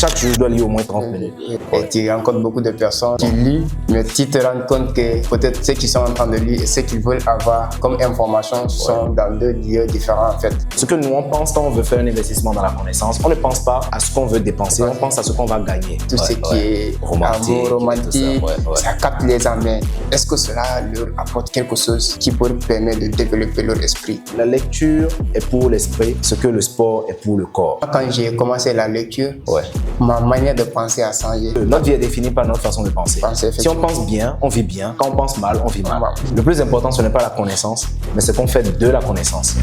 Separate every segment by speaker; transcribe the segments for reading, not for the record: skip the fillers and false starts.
Speaker 1: Chaque jour, je dois lire au moins 30 minutes.
Speaker 2: Et tu rencontres beaucoup de personnes qui lisent, mais tu te rends compte que peut-être ceux qui sont en train de lire et ceux qu'ils veulent avoir comme information sont dans deux lieux différents en fait.
Speaker 1: Ce que nous, on pense quand on veut faire un investissement dans la connaissance, on ne pense pas à ce qu'on veut dépenser, on pense à ce qu'on va gagner.
Speaker 2: Tout ce qui est romantique, ça capte les gens, mais est-ce que cela leur apporte quelque chose qui peut permettre de développer leur esprit?
Speaker 1: La lecture est pour l'esprit ce que le sport est pour le corps.
Speaker 2: Quand j'ai commencé la lecture, ma manière de penser a changé.
Speaker 1: Notre vie est définie par notre façon de penser. Si on pense bien, on vit bien. Quand on pense mal, on vit mal. Le plus important, ce n'est pas la connaissance, mais ce qu'on fait de la connaissance.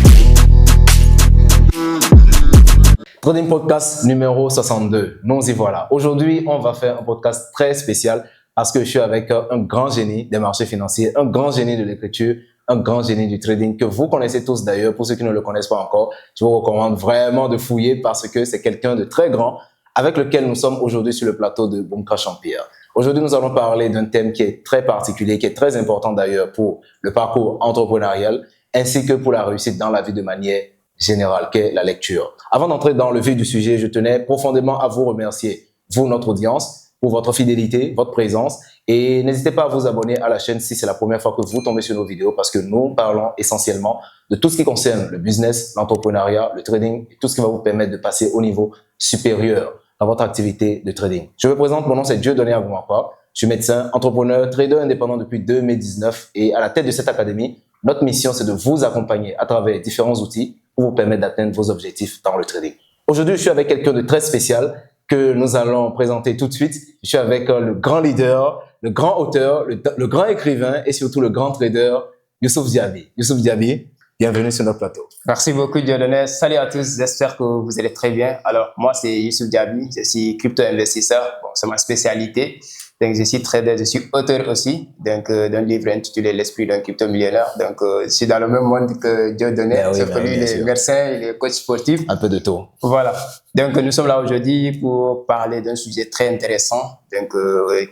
Speaker 1: Trading Podcast numéro 62. Nous y voilà. Aujourd'hui, on va faire un podcast très spécial parce que je suis avec un grand génie des marchés financiers, un grand génie de l'écriture, un grand génie du trading que vous connaissez tous d'ailleurs. Pour ceux qui ne le connaissent pas encore, je vous recommande vraiment de fouiller parce que c'est quelqu'un de très grand avec lequel nous sommes aujourd'hui sur le plateau de Boom Crash Empire. Aujourd'hui, nous allons parler d'un thème qui est très particulier, qui est très important d'ailleurs pour le parcours entrepreneurial ainsi que pour la réussite dans la vie de manière générale, qu'est la lecture. Avant d'entrer dans le vif du sujet, je tenais profondément à vous remercier, vous, notre audience, pour votre fidélité, votre présence. Et n'hésitez pas à vous abonner à la chaîne si c'est la première fois que vous tombez sur nos vidéos parce que nous parlons essentiellement de tout ce qui concerne le business, l'entrepreneuriat, le trading et tout ce qui va vous permettre de passer au niveau supérieur dans votre activité de trading. Je me présente, mon nom c'est Dieudonné Agoumakwa. Je suis médecin, entrepreneur, trader indépendant depuis 2019 et à la tête de cette académie, notre mission c'est de vous accompagner à travers différents outils pour vous permettre d'atteindre vos objectifs dans le trading. Aujourd'hui, je suis avec quelqu'un de très spécial que nous allons présenter tout de suite. Je suis avec le grand leader, le grand auteur, le grand écrivain et surtout le grand trader, Youssouf Diaby. Youssouf Diaby, bienvenue sur notre plateau.
Speaker 2: Merci beaucoup Dieudonné. Salut à tous, j'espère que vous allez très bien. Alors, moi c'est Youssouf Diaby, je suis crypto-investisseur, bon, c'est ma spécialité. Donc, je suis trader, je suis auteur aussi d'un livre intitulé L'esprit d'un crypto-millionnaire. Donc, je suis dans le même monde que Dieudonné, sauf que lui, il est médecin, il est coach sportif.
Speaker 1: Un peu de tout.
Speaker 2: Voilà. Donc, nous sommes là aujourd'hui pour parler d'un sujet très intéressant, donc,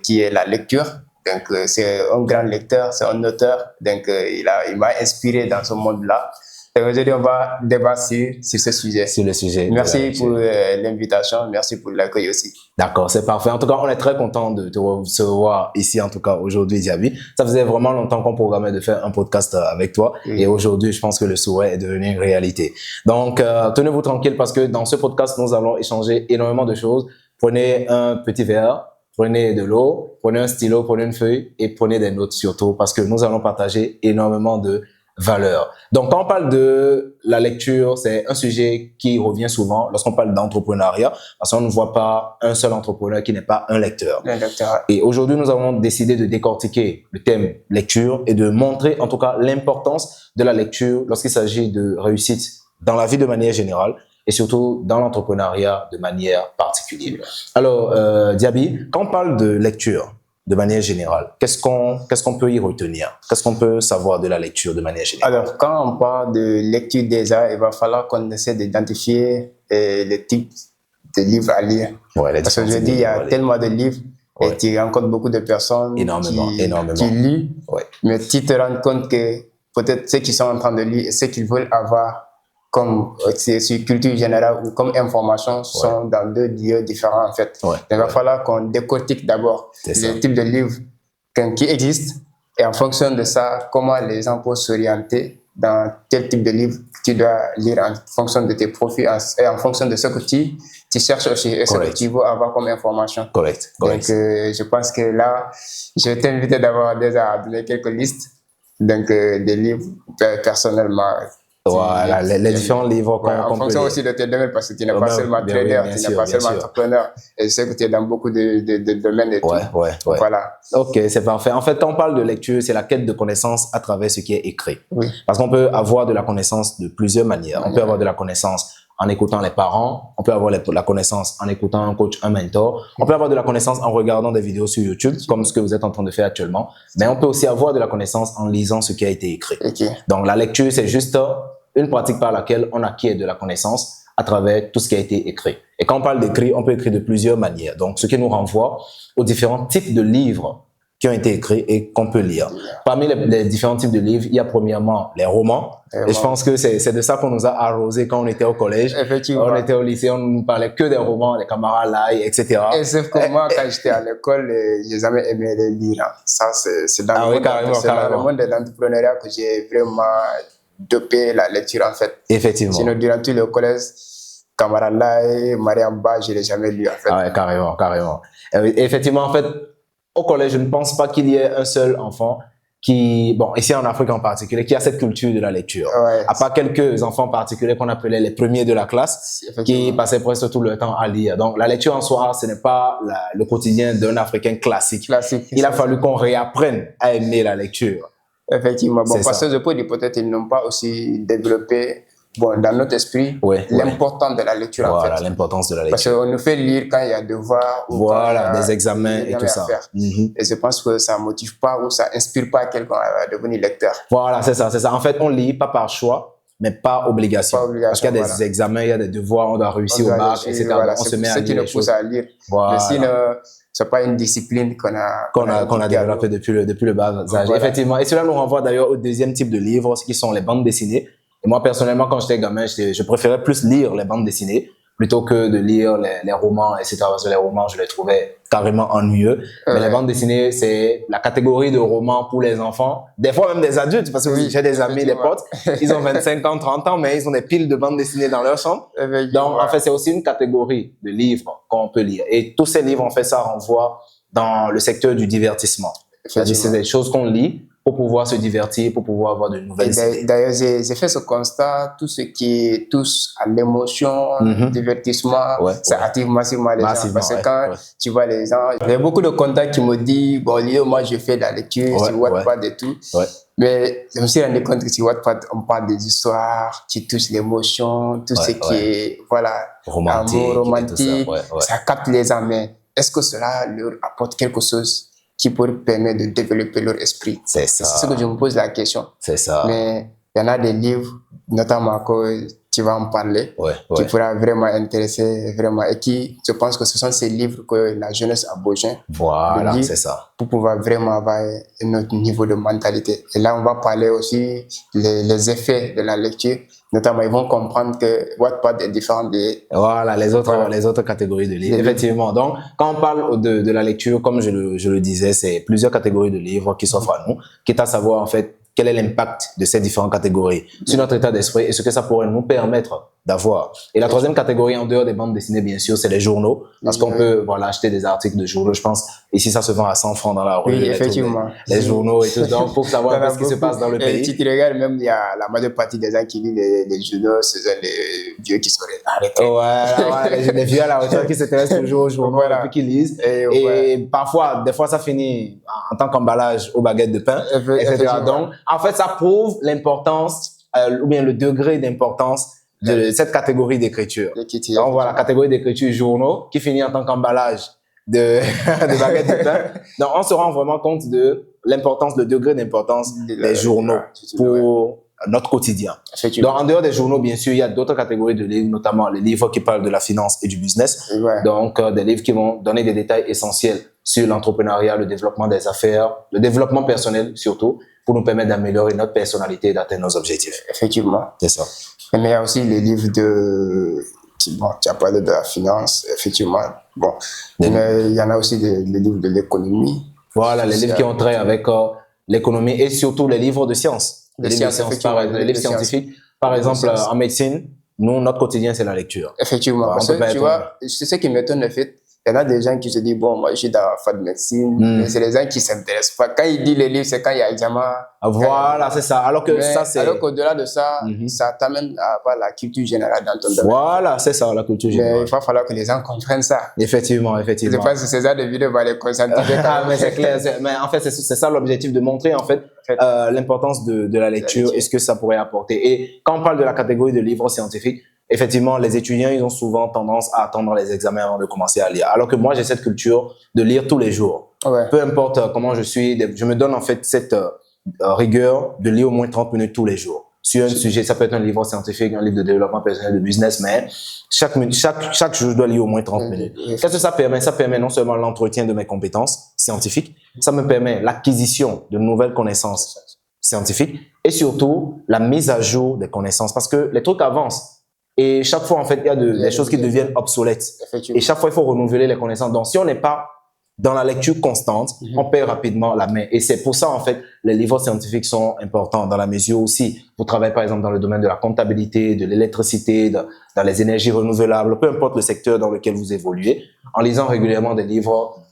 Speaker 2: qui est la lecture. Donc, c'est un grand lecteur, c'est un auteur. Donc, il m'a inspiré dans ce monde-là. Aujourd'hui, on va débattre sur ce sujet.
Speaker 1: Sur le sujet.
Speaker 2: Merci pour l'invitation, merci pour l'accueil aussi.
Speaker 1: D'accord, c'est parfait. En tout cas, on est très content de te recevoir ici, en tout cas aujourd'hui, Diaby. Ça faisait vraiment longtemps qu'on programmait de faire un podcast avec toi. Et aujourd'hui, je pense que le souhait est devenu une réalité. Donc, tenez-vous tranquille parce que dans ce podcast, nous allons échanger énormément de choses. Prenez un petit verre, prenez de l'eau, prenez un stylo, prenez une feuille et prenez des notes surtout parce que nous allons partager énormément de valeur. Donc, quand on parle de la lecture, c'est un sujet qui revient souvent lorsqu'on parle d'entrepreneuriat, parce qu'on ne voit pas un seul entrepreneur qui n'est pas un lecteur. Et aujourd'hui, nous avons décidé de décortiquer le thème lecture et de montrer en tout cas l'importance de la lecture lorsqu'il s'agit de réussite dans la vie de manière générale et surtout dans l'entrepreneuriat de manière particulière. Alors, Diaby, quand on parle de lecture, de manière générale, qu'est-ce qu'on peut y retenir? Qu'est-ce qu'on peut savoir de la lecture de manière générale?
Speaker 2: Alors, quand on parle de lecture déjà, il va falloir qu'on essaie d'identifier les types de livres à lire. Parce que je dis, il y a tellement de livres et tu rencontres beaucoup de personnes qui lisent, mais tu te rends compte que peut-être ceux qui sont en train de lire et ceux qu'ils veulent avoir comme sur culture générale ou comme information sont dans deux lieux différents en fait. Il va falloir qu'on décortique d'abord les types de livres qui existent et en fonction de ça, comment les gens peuvent s'orienter dans quel type de livre tu dois lire en fonction de tes profils et en fonction de ce que tu cherches aussi et ce que tu veux avoir comme information. Donc, je pense que là, je vais t'inviter d'abord déjà à donner quelques listes des livres personnellement.
Speaker 1: Voilà, les différents livres
Speaker 2: en fonction aussi de tes domaines, parce que tu n'es pas seulement trader, tu n'es pas seulement entrepreneur, et je sais que tu es dans beaucoup de domaines et tout. Voilà.
Speaker 1: Ok, c'est parfait. En fait, quand on parle de lecture, c'est la quête de connaissance à travers ce qui est écrit. Parce qu'on peut avoir de la connaissance de plusieurs manières. On peut avoir de la connaissance en écoutant les parents, on peut avoir la connaissance en écoutant un coach, un mentor, on peut avoir de la connaissance en regardant des vidéos sur YouTube, comme ce que vous êtes en train de faire actuellement, mais on peut aussi avoir de la connaissance en lisant ce qui a été écrit. Donc, la lecture, c'est juste une pratique par laquelle on acquiert de la connaissance à travers tout ce qui a été écrit. Et quand on parle d'écrit, on peut écrire de plusieurs manières. Donc, ce qui nous renvoie aux différents types de livres qui ont été écrits et qu'on peut lire. Parmi les différents types de livres, il y a premièrement les romans. Et je pense que c'est de ça qu'on nous a arrosé quand on était au collège.
Speaker 2: Effectivement.
Speaker 1: On était au lycée, on nous parlait que des romans, les camarades là, etc.
Speaker 2: Et sauf que moi, quand j'étais à l'école, j'ai jamais aimé les lire. Ça, c'est dans, dans le monde de l'entrepreneuriat que j'ai vraiment dopé la lecture, en fait.
Speaker 1: Effectivement.
Speaker 2: Sinon, durant tout le collège, camarade là et Mariamba, je l'ai jamais lu, en fait.
Speaker 1: Ah ouais, carrément, carrément. Effectivement, en fait, au collège, je ne pense pas qu'il y ait un seul enfant qui, bon, ici en Afrique en particulier, qui a cette culture de la lecture.
Speaker 2: Ouais.
Speaker 1: À part quelques enfants particuliers qu'on appelait les premiers de la classe, qui passaient presque tout le temps à lire. Donc, la lecture en soi, ce n'est pas le quotidien d'un Africain classique. Il a fallu qu'on réapprenne à aimer la lecture.
Speaker 2: Effectivement. Bon, parce que je peux dire peut-être qu'ils n'ont pas aussi développé, bon, dans notre esprit, l'importance de la lecture, en fait.
Speaker 1: Voilà, l'importance de la lecture.
Speaker 2: Parce qu'on nous fait lire quand il y a devoirs.
Speaker 1: Voilà, des examens et tout ça.
Speaker 2: Et je pense que ça ne motive pas ou ça inspire pas quelqu'un à devenir lecteur.
Speaker 1: Voilà, c'est ça, c'est ça. En fait, on lit pas par choix, mais pas obligation. Parce qu'il y a des examens, il y a des devoirs, on doit réussir au bac, etc.
Speaker 2: Voilà,
Speaker 1: on se met à lire.
Speaker 2: C'est ce qui nous pousse à lire. Voilà. Mais sinon, c'est pas une discipline qu'on a
Speaker 1: développée depuis le bas âge. Voilà. Effectivement. Et cela nous renvoie d'ailleurs au deuxième type de livres, ce qui sont les bandes dessinées. Et moi, personnellement, quand j'étais gamin, je préférais plus lire les bandes dessinées plutôt que de lire les romans, etc. Parce que les romans, je les trouvais carrément ennuyeux. Mais les bandes dessinées, c'est la catégorie de romans pour les enfants. Des fois, même des adultes, parce que j'ai des amis, des potes, ils ont 25 ans, 30 ans, mais ils ont des piles de bandes dessinées dans leur chambre. Donc, en fait, c'est aussi une catégorie de livres qu'on peut lire. Et tous ces livres, en fait, ça renvoie dans le secteur du divertissement. C'est-à-dire, c'est des choses qu'on lit pour pouvoir se divertir, pour pouvoir avoir de nouvelles idées.
Speaker 2: D'ailleurs, j'ai fait ce constat, tout ce qui touche à l'émotion, divertissement, ça attire massivement les gens. Parce que quand tu vois les gens, il y a beaucoup de contacts qui me disent, bon, moi, je fais de la lecture sur Wattpad et tout. Mais je me suis rendu compte que sur Wattpad, on parle des histoires qui touchent l'émotion, tout ce qui est, voilà, amour, romantique, ça capte les gens. Mais est-ce que cela leur apporte quelque chose qui pourrait permettre de développer leur esprit? C'est ce que je me pose la question.
Speaker 1: C'est ça.
Speaker 2: Mais il y en a des livres, notamment que tu vas en parler, qui pourraient vraiment intéresser, vraiment, et qui, je pense que ce sont ces livres que la jeunesse a besoin.
Speaker 1: Voilà, c'est ça.
Speaker 2: Pour pouvoir vraiment avoir un autre niveau de mentalité. Et là, on va parler aussi les effets de la lecture. Notamment, ils vont comprendre que Wattpad est différent des...
Speaker 1: Voilà, les autres catégories de livres. Effectivement. Donc, quand on parle de la lecture, comme je le disais, c'est plusieurs catégories de livres qui s'offrent à nous, quitte à savoir, en fait, quel est l'impact de ces différentes catégories sur notre état d'esprit et ce que ça pourrait nous permettre d'avoir. Et la troisième catégorie, en dehors des bandes dessinées, bien sûr, c'est les journaux. Parce qu'on peut, voilà, acheter des articles de journaux. Je pense, ici, ça se vend à 100 francs dans la rue.
Speaker 2: Oui, effectivement.
Speaker 1: Les journaux et tout. Donc, pour savoir ce qui se passe dans le pays.
Speaker 2: Si tu regardes, même, il y a la majeure partie des gens qui lisent les journaux, ce sont les vieux qui sont arrêtés.
Speaker 1: Ouais, les vieux à la hauteur qui s'intéressent toujours aux journaux et puis qui lisent. Et parfois, des fois, ça finit en tant qu'emballage aux baguettes de pain, etc. Donc, en fait, ça prouve l'importance, ou bien le degré d'importance de cette catégorie d'écriture. Donc voilà, catégorie d'écriture journaux qui finit en tant qu'emballage de baguettes de pain. Donc on se rend vraiment compte de l'importance, le degré d'importance des journaux pour notre quotidien. Donc en dehors des journaux, bien sûr, il y a d'autres catégories de livres, notamment les livres qui parlent de la finance et du business. Donc des livres qui vont donner des détails essentiels sur l'entrepreneuriat, le développement des affaires, le développement personnel surtout, pour nous permettre d'améliorer notre personnalité et d'atteindre nos objectifs.
Speaker 2: Effectivement.
Speaker 1: C'est ça.
Speaker 2: Mais il y a aussi les livres de... Bon, tu as parlé de la finance, effectivement. Bon, mais il y en a aussi les livres de l'économie.
Speaker 1: Voilà, les livres qui ont trait avec l'économie et surtout les livres de sciences. Les livres scientifiques. Par exemple, en médecine, nous, notre quotidien, c'est la lecture.
Speaker 2: Effectivement. Parce que, tu vois, c'est ce qui m'étonne, le fait. Il y en a des gens qui se disent, bon, moi, je suis dans la fac de médecine, mais c'est les gens qui ne s'intéressent pas. Quand ils disent les livres, c'est quand il y a examen.
Speaker 1: Voilà, c'est ça. Alors que ça, c'est...
Speaker 2: Alors qu'au-delà de ça, ça t'amène à avoir la culture générale dans ton domaine.
Speaker 1: Voilà, c'est ça, la culture générale.
Speaker 2: Mais il va falloir que les gens comprennent ça.
Speaker 1: Effectivement.
Speaker 2: Je pense que ces genre de vidéos vont les concentrer.
Speaker 1: Mais c'est clair. Mais en fait, c'est ça l'objectif, de montrer, en fait, l'importance de la lecture et ce que ça pourrait apporter. Et quand on parle de la catégorie de livres scientifiques, effectivement, les étudiants, ils ont souvent tendance à attendre les examens avant de commencer à lire. Alors que moi, j'ai cette culture de lire tous les jours. Peu importe comment je suis, je me donne en fait cette rigueur de lire au moins 30 minutes tous les jours. Sur un sujet, ça peut être un livre scientifique, un livre de développement personnel, de business, mais chaque jour, je dois lire au moins 30 minutes. Qu'est-ce que ça permet? Ça permet non seulement l'entretien de mes compétences, scientifiques. Ça me permet l'acquisition de nouvelles connaissances scientifiques et surtout la mise à jour des connaissances parce que les trucs avancent. Et chaque fois, en fait, il y a des choses qui deviennent obsolètes. Et chaque fois, il faut renouveler les connaissances. Donc, si on n'est pas dans la lecture constante, on perd rapidement la main. Et c'est pour ça, en fait, les livres scientifiques sont importants dans la mesure aussi. Vous travaillez, par exemple, dans le domaine de la comptabilité, de l'électricité, dans les énergies renouvelables, peu importe le secteur dans lequel vous évoluez. En lisant régulièrement des livres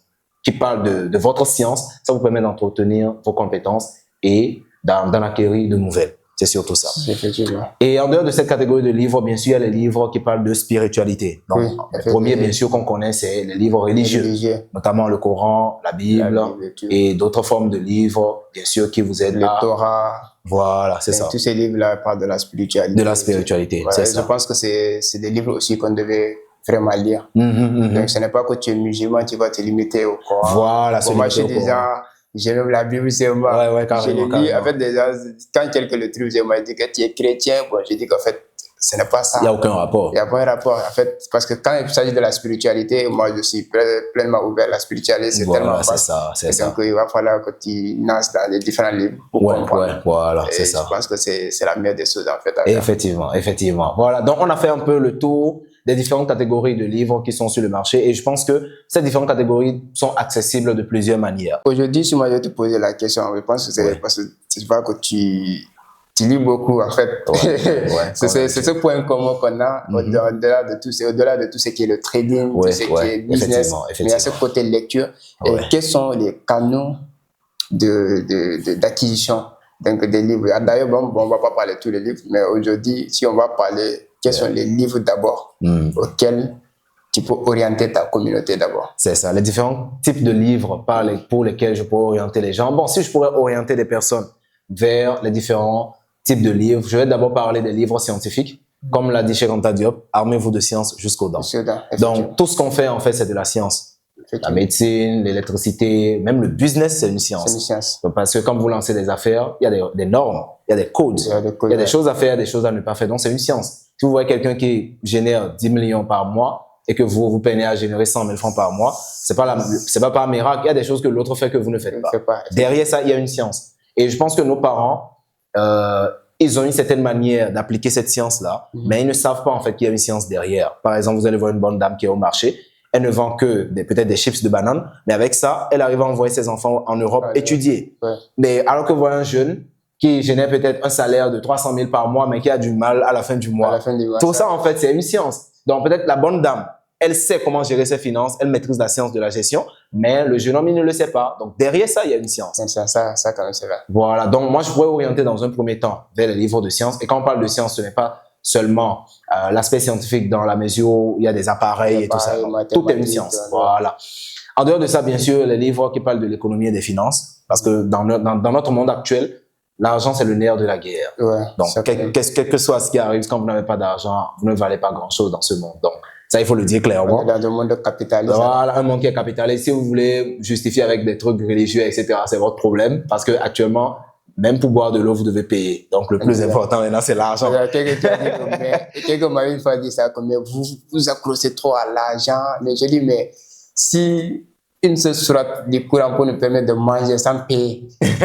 Speaker 1: qui parlent de votre science, ça vous permet d'entretenir vos compétences et d'en acquérir de nouvelles. C'est surtout ça.
Speaker 2: Effectivement.
Speaker 1: Et en dehors de cette catégorie de livres, bien sûr, il y a les livres qui parlent de spiritualité. Donc, le premier, bien sûr, qu'on connaît, c'est les livres religieux, notamment le Coran, la Bible et d'autres formes de livres, bien sûr, qui vous aident
Speaker 2: le Torah.
Speaker 1: Voilà, c'est ça.
Speaker 2: Tous ces livres-là parlent de la spiritualité.
Speaker 1: De la spiritualité, c'est ça.
Speaker 2: Je pense que c'est des livres aussi qu'on devait vraiment lire. Donc, ce n'est pas que tu es musulman, tu vas te limiter au Coran.
Speaker 1: Voilà,
Speaker 2: c'est moi, je suis déjà... J'aime la Bible, c'est moi.
Speaker 1: Ouais, carrément,
Speaker 2: je lis, en fait, déjà, quand quelqu'un le trouve, je me dis que tu es chrétien. Bon, je dis qu'en fait, ce n'est pas ça.
Speaker 1: Il n'y a aucun rapport.
Speaker 2: Il n'y a pas un rapport, en fait, parce que quand il s'agit de la spiritualité, moi, je suis pleinement ouvert. La spiritualité, c'est tellement vaste.
Speaker 1: C'est ça.
Speaker 2: Donc, il va falloir que tu nasses dans les différents livres pour comprendre.
Speaker 1: Voilà, c'est ça.
Speaker 2: Je pense que c'est la meilleure des choses, en fait.
Speaker 1: Effectivement. Voilà, donc on a fait un peu le tour des différentes catégories de livres qui sont sur le marché et je pense que ces différentes catégories sont accessibles de plusieurs manières.
Speaker 2: Aujourd'hui, si moi je te posais la question, je pense que c'est parce que tu vois que tu lis beaucoup en fait. C'est ce point commun qu'on a au-delà de tout ce qui est le trading, tout ce qui est business, mais à ce côté lecture. Et quels sont les canaux d'acquisition des livres? D'ailleurs, bon, on ne va pas parler de tous les livres, mais aujourd'hui, si on va parler, quels sont les livres d'abord auxquels tu peux orienter ta communauté d'abord?
Speaker 1: C'est ça, les différents types de livres pour lesquels je pourrais orienter les gens. Bon, si je pourrais orienter des personnes vers les différents types de livres, je vais d'abord parler des livres scientifiques. Comme l'a dit Cheikh Anta Diop, armez-vous de science jusqu'aux dents. Donc, tout ce qu'on fait, en fait, c'est de la science. La médecine, l'électricité, même le business, c'est une science.
Speaker 2: C'est une science.
Speaker 1: Parce que quand vous lancez des affaires, il y a des normes, il y a des codes, il y a des choses à faire, des choses à ne pas faire. Donc, c'est une science. Si vous voyez quelqu'un qui génère 10 millions par mois et que vous peinez à générer 100 000 francs par mois, c'est pas par miracle. Il y a des choses que l'autre fait que vous ne faites pas. Derrière ça, il y a une science. Et je pense que nos parents, ils ont une certaine manière d'appliquer cette science-là, mais ils ne savent pas en fait qu'il y a une science derrière. Par exemple, vous allez voir une bonne dame qui est au marché, elle ne vend que peut-être des chips de banane, mais avec ça, elle arrive à envoyer ses enfants en Europe étudier. Mais alors que vous voyez un jeune qui génère peut-être un salaire de 300 000 par mois, mais qui a du mal à la fin du mois. Tout ça, en fait, c'est une science. Donc, peut-être la bonne dame, elle sait comment gérer ses finances, elle maîtrise la science de la gestion, mais le jeune homme, il ne le sait pas. Donc, derrière ça, il y a une science.
Speaker 2: Ça quand même, c'est vrai.
Speaker 1: Voilà. Donc, moi, je pourrais orienter dans un premier temps vers les livres de science. Et quand on parle de science, ce n'est pas seulement l'aspect scientifique dans la mesure où il y a des appareils et tout ça. Tout est une science. Voilà. En dehors de ça, bien sûr, les livres qui parlent de l'économie et des finances, parce que dans notre monde actuel, l'argent, c'est le nerf de la guerre. Donc, quel que soit ce qui arrive, quand vous n'avez pas d'argent, vous ne valez pas grand-chose dans ce monde. Donc, ça, il faut le dire clairement.
Speaker 2: Dans un monde capitaliste.
Speaker 1: Voilà, un monde qui est capitaliste. Si vous voulez justifier avec des trucs religieux, etc., c'est votre problème. Parce que actuellement, même pour boire de l'eau, vous devez payer. Donc, le plus important maintenant, c'est l'argent.
Speaker 2: Quelqu'un m'a une fois dit ça, comme vous accrochez trop à l'argent. Mais je dis, mais si une seule sourate du Coran pour nous permettre de manger sans payer. Non,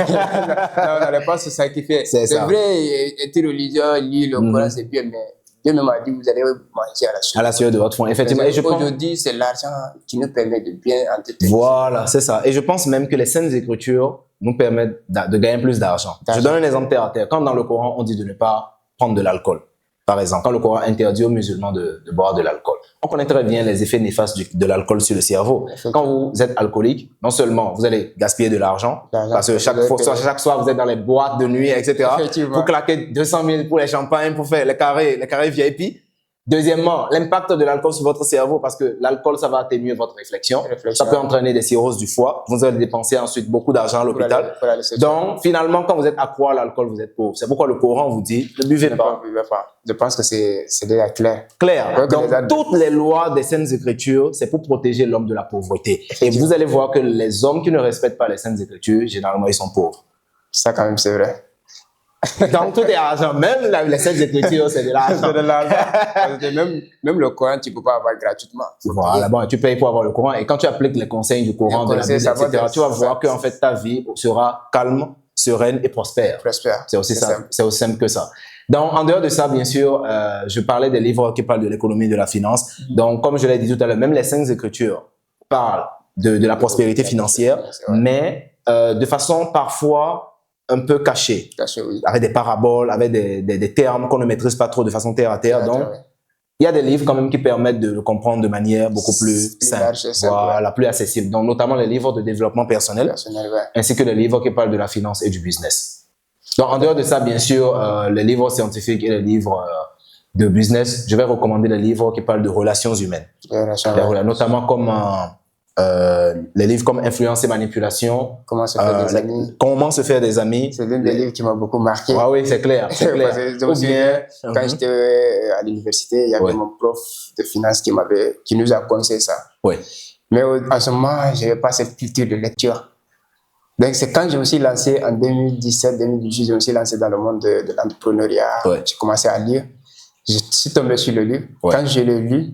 Speaker 2: la réponse, c'est ça qui fait. C'est vrai, être religieux, lire le Coran, c'est bien, mais Dieu m'a dit, vous allez manger à la sueur
Speaker 1: de votre fond. Effectivement. Et
Speaker 2: aujourd'hui, c'est l'argent qui nous permet de bien entretenir.
Speaker 1: Voilà, c'est ça. Et je pense même que les saintes écritures nous permettent de gagner plus d'argent. Je donne un exemple terre à terre. Quand dans le Coran, on dit de ne pas prendre de l'alcool, par exemple, quand le Coran interdit aux musulmans de boire de l'alcool, on connaît très bien les effets néfastes de l'alcool sur le cerveau. Quand vous êtes alcoolique, non seulement vous allez gaspiller de l'argent, parce que chaque soir vous êtes dans les boîtes de nuit, etc. Vous claquez 200 000 pour les champagnes, pour faire les carrés VIP. Deuxièmement, l'impact de l'alcool sur votre cerveau, parce que l'alcool, ça va atténuer votre réflexion. Ça peut entraîner des cirrhoses du foie. Vous allez dépenser ensuite beaucoup d'argent à l'hôpital. Donc, finalement, quand vous êtes accro à l'alcool, vous êtes pauvre. C'est pourquoi le Coran vous dit, ne buvez pas.
Speaker 2: Je pense que c'est déjà clair.
Speaker 1: Donc, toutes les lois des Saintes Écritures, c'est pour protéger l'homme de la pauvreté. Et vous allez voir que les hommes qui ne respectent pas les Saintes Écritures, généralement, ils sont pauvres.
Speaker 2: Ça, quand même, c'est vrai.
Speaker 1: Donc, tout est argent. Même les scènes d'écriture, c'est de l'argent.
Speaker 2: C'est de l'argent. Même le Coran, tu ne peux pas avoir gratuitement.
Speaker 1: Voilà, bon, tu payes pour avoir le Coran. Et quand tu appliques les conseils du Coran, de la Bible, etc., tu vas voir qu'en fait, ta vie sera calme, sereine et prospère. C'est aussi simple que ça. Donc, en dehors de ça, bien sûr, je parlais des livres qui parlent de l'économie et de la finance. Donc, comme je l'ai dit tout à l'heure, même les 5 Écritures parlent de la prospérité financière, mais de façon parfois un peu cachée,
Speaker 2: oui.
Speaker 1: Avec des paraboles, avec des termes qu'on ne maîtrise pas trop de façon terre à terre. Donc, il y a des livres quand même qui permettent de le comprendre de manière beaucoup plus simple, voilà, plus accessible. Donc, notamment les livres de développement personnel, ainsi que les livres qui parlent de la finance et du business. Donc, en dehors de ça, bien sûr, les livres scientifiques et les livres de business, je vais recommander les livres qui parlent de relations humaines. Notamment comme les livres comme Influence et Manipulation.
Speaker 2: Comment se faire des amis.
Speaker 1: Comment se faire des amis.
Speaker 2: C'est l'un des livres qui m'a beaucoup marqué.
Speaker 1: Ah oui, c'est clair. C'est clair.
Speaker 2: Ou bien, quand j'étais à l'université, il y avait mon prof de finance qui nous a conseillé ça.
Speaker 1: Oui.
Speaker 2: Mais en ce moment, je n'avais pas cette culture de lecture. Donc, c'est quand je me suis lancé en 2017-2018, je me suis lancé dans le monde de l'entrepreneuriat. J'ai commencé à lire. Je suis tombé sur le livre. Quand je l'ai lu,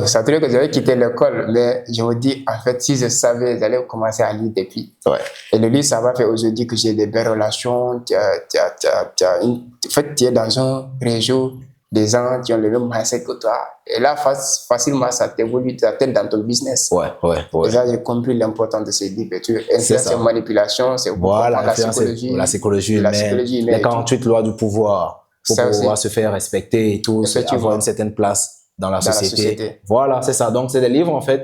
Speaker 2: ça veut dire que j'avais quitté l'école, mais je me dis, en fait, si je savais, j'allais commencer à lire depuis. Et le livre, ça va faire aujourd'hui que j'ai des belles relations. En fait, tu es dans un réseau des gens qui ont le même mindset que toi. Et là, facilement, ça t'évolue ta tête dans ton business. Et là, j'ai compris l'importance de ces livres. Influence et manipulation, c'est
Speaker 1: voilà, la psychologie humaine, les 48 lois du pouvoir, pour pouvoir se faire respecter et tout, avoir une certaine place dans la société. Voilà, c'est ça. Donc, c'est des livres, en fait,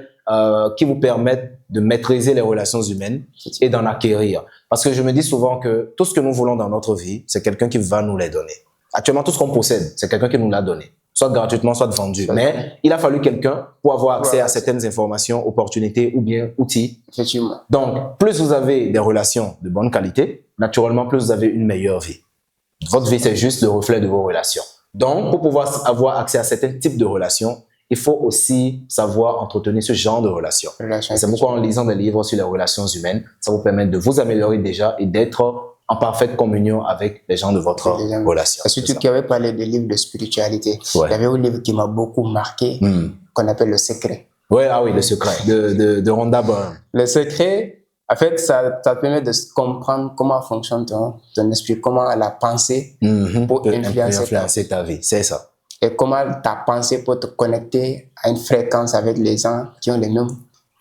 Speaker 1: qui vous permettent de maîtriser les relations humaines et d'en acquérir. Parce que je me dis souvent que tout ce que nous voulons dans notre vie, c'est quelqu'un qui va nous les donner. Actuellement, tout ce qu'on possède, c'est quelqu'un qui nous l'a donné. Soit gratuitement, soit vendu. Mais il a fallu quelqu'un pour avoir accès à certaines informations, opportunités ou bien outils.
Speaker 2: Effectivement.
Speaker 1: Donc, plus vous avez des relations de bonne qualité, naturellement, plus vous avez une meilleure vie. Votre vie, c'est juste le reflet de vos relations. Donc, pour pouvoir avoir accès à certains types de relations, il faut aussi savoir entretenir ce genre de relations. C'est pourquoi en lisant des livres sur les relations humaines, ça vous permet de vous améliorer déjà et d'être en parfaite communion avec les gens de votre relation.
Speaker 2: Et surtout tu avais parlé des livres de spiritualité. Il y avait un livre qui m'a beaucoup marqué, qu'on appelle Le Secret.
Speaker 1: Oui, Le Secret, de Rhonda Byrne.
Speaker 2: Le Secret, en fait, ça permet de comprendre comment fonctionne ton esprit, comment la pensée pour influencer ta vie.
Speaker 1: C'est ça.
Speaker 2: Et comment ta pensée peut te connecter à une fréquence avec les gens qui ont les mêmes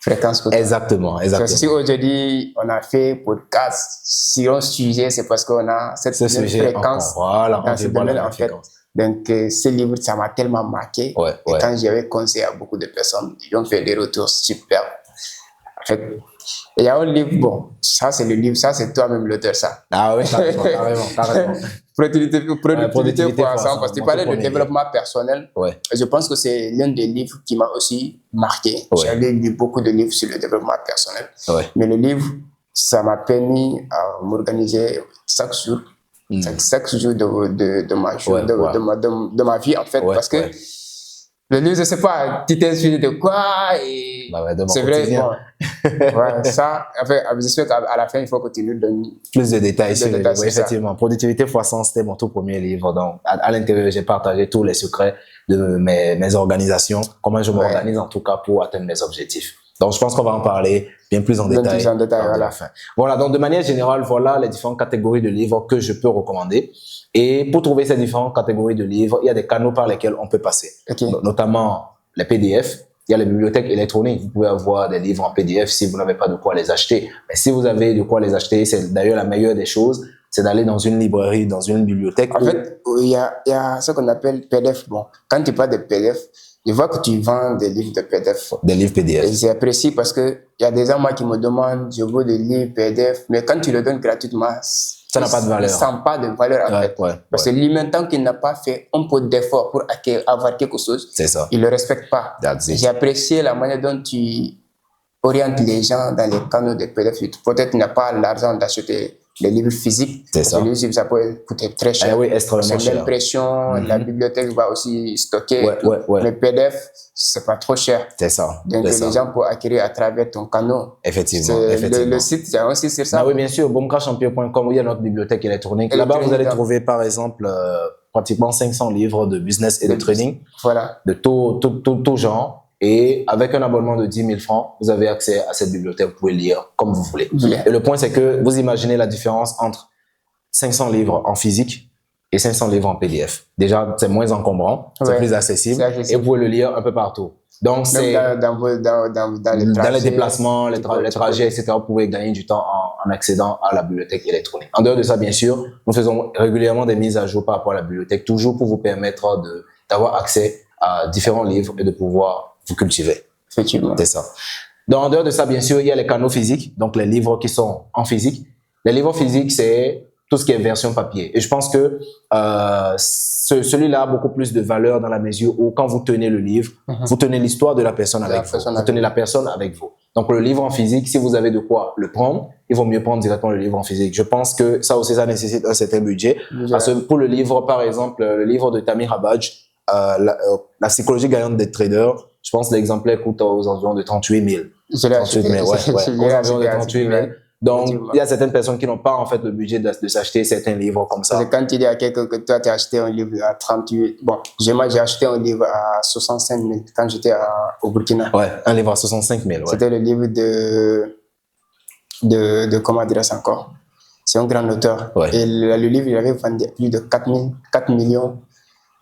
Speaker 2: fréquences que toi.
Speaker 1: Exactement.
Speaker 2: Si aujourd'hui on a fait podcast sur un sujet, c'est parce qu'on a cette même fréquence dans ce domaine, en fait. Donc, ce livre, ça m'a tellement marqué. Et quand j'avais conseillé à beaucoup de personnes, ils ont fait des retours super. En fait, il y a un livre, ça c'est le livre, ça c'est toi-même l'auteur, ça.
Speaker 1: Ah oui, carrément.
Speaker 2: Productivité croissante, parce que tu parlais de développement personnel. Je pense que c'est l'un des livres qui m'a aussi marqué. J'avais lu beaucoup de livres sur le développement personnel. Mais le livre, ça m'a permis à m'organiser chaque jour de ma vie, en fait, parce que le livre, je ne sais pas, tu t'inspires de quoi et c'est vrai. Ça, j'espère qu'à la fin, il faut que tu nous donnes
Speaker 1: plus de détails sur effectivement. Productivité x100, c'était mon tout premier livre. Donc, à l'intérieur, j'ai partagé tous les secrets de mes organisations, comment je m'organise en tout cas pour atteindre mes objectifs. Donc, je pense qu'on va en parler bien plus en détail à la fin. Voilà, donc de manière générale, voilà les différentes catégories de livres que je peux recommander. Et pour trouver ces différentes catégories de livres, il y a des canaux par lesquels on peut passer. Notamment les PDF. Il y a les bibliothèques électroniques. Vous pouvez avoir des livres en PDF si vous n'avez pas de quoi les acheter. Mais si vous avez de quoi les acheter, c'est d'ailleurs la meilleure des choses, c'est d'aller dans une librairie, dans une bibliothèque.
Speaker 2: En fait, il y a ce qu'on appelle PDF. Bon, quand tu parles de PDF, je vois que tu vends des livres de PDF.
Speaker 1: Des livres PDF.
Speaker 2: Et j'apprécie parce que il y a des gens, moi, qui me demandent, je veux des livres PDF, mais quand tu le donnes gratuitement,
Speaker 1: ça n'a pas de valeur.
Speaker 2: Ça n'a pas de valeur, en fait. Parce que lui-même, tant qu'il n'a pas fait un peu d'effort pour avoir quelque chose, il ne le respecte pas. J'ai apprécié la manière dont tu orientes les gens dans les canaux de PDF. Peut-être tu n'as pas l'argent d'acheter les livres physiques.
Speaker 1: C'est ça.
Speaker 2: Les livres, ça peut coûter très cher.
Speaker 1: Ah oui, extrêmement cher.
Speaker 2: L'impression, la bibliothèque va aussi stocker. Le PDF, c'est pas trop cher.
Speaker 1: C'est ça.
Speaker 2: Donc, les gens peuvent acquérir à travers ton canal.
Speaker 1: Effectivement.
Speaker 2: Le site, c'est aussi sur ça.
Speaker 1: Ah oui, bien sûr. Bomkachampion.com, où il y a notre bibliothèque électronique. Là-bas, vous allez trouver, par exemple, pratiquement 500 livres de business et de trading.
Speaker 2: Voilà.
Speaker 1: De tout genre. Et avec un abonnement de 10 000 francs, vous avez accès à cette bibliothèque. Vous pouvez lire comme vous voulez. Et le point, c'est que vous imaginez la différence entre 500 livres en physique et 500 livres en PDF. Déjà, c'est moins encombrant, c'est plus accessible, et vous pouvez le lire un peu partout. Donc, c'est
Speaker 2: dans
Speaker 1: les déplacements, les trajets, etc. Vous pouvez gagner du temps en accédant à la bibliothèque électronique. En dehors de ça, bien sûr, nous faisons régulièrement des mises à jour par rapport à la bibliothèque, toujours pour vous permettre d'avoir accès à différents livres et de pouvoir vous cultiver.
Speaker 2: Effectivement.
Speaker 1: C'est ça. Donc, en dehors de ça, bien sûr, il y a les canaux physiques, donc les livres qui sont en physique. Les livres physiques, c'est tout ce qui est version papier. Et je pense que celui-là a beaucoup plus de valeur dans la mesure où quand vous tenez le livre, vous tenez l'histoire de la personne avec vous. Vous tenez la personne avec vous. Donc, le livre en physique, si vous avez de quoi le prendre, il vaut mieux prendre directement le livre en physique. Je pense que ça aussi, ça nécessite un certain budget. Parce que pour le livre, par exemple, le livre de Tamir Habaj, la psychologie gagnante des traders, je pense que l'exemplaire coûte aux environs de 38 000. 38 000, aux environs de 38 000. Donc, il y a certaines personnes qui n'ont pas en fait le budget de s'acheter certains livres comme ça.
Speaker 2: Parce que quand tu dis à quelqu'un que toi, tu as acheté un livre à 38 000, bon, moi, j'ai acheté un livre à 65 000 quand j'étais au Burkina.
Speaker 1: Ouais, un livre à 65 000. Ouais.
Speaker 2: C'était le livre de comment dire ça encore? C'est un grand auteur. Ouais. Et le livre, il avait vendu plus de 4 millions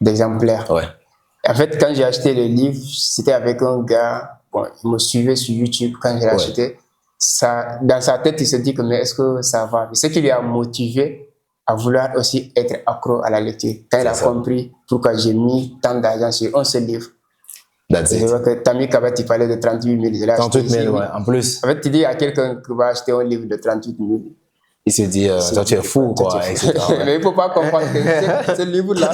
Speaker 2: d'exemplaires.
Speaker 1: Ouais.
Speaker 2: En fait, quand j'ai acheté le livre, c'était avec un gars, bon, il me suivait sur YouTube quand j'ai acheté. Ça, dans sa tête, il se dit que mais est-ce que ça va? C'est ce qui lui a motivé à vouloir aussi être accro à la lecture. Quand il a compris pourquoi j'ai mis tant d'argent sur un seul livre.
Speaker 1: That's it.
Speaker 2: Que Tamir Habaj, il parlait de 38 000.
Speaker 1: 38 000, ouais, en plus.
Speaker 2: En fait, tu dis à quelqu'un qui va acheter un livre de 38 000.
Speaker 1: Il se dit, toi, tu es fou, quoi. Etc.
Speaker 2: Mais il ne faut pas comprendre que ce livre-là,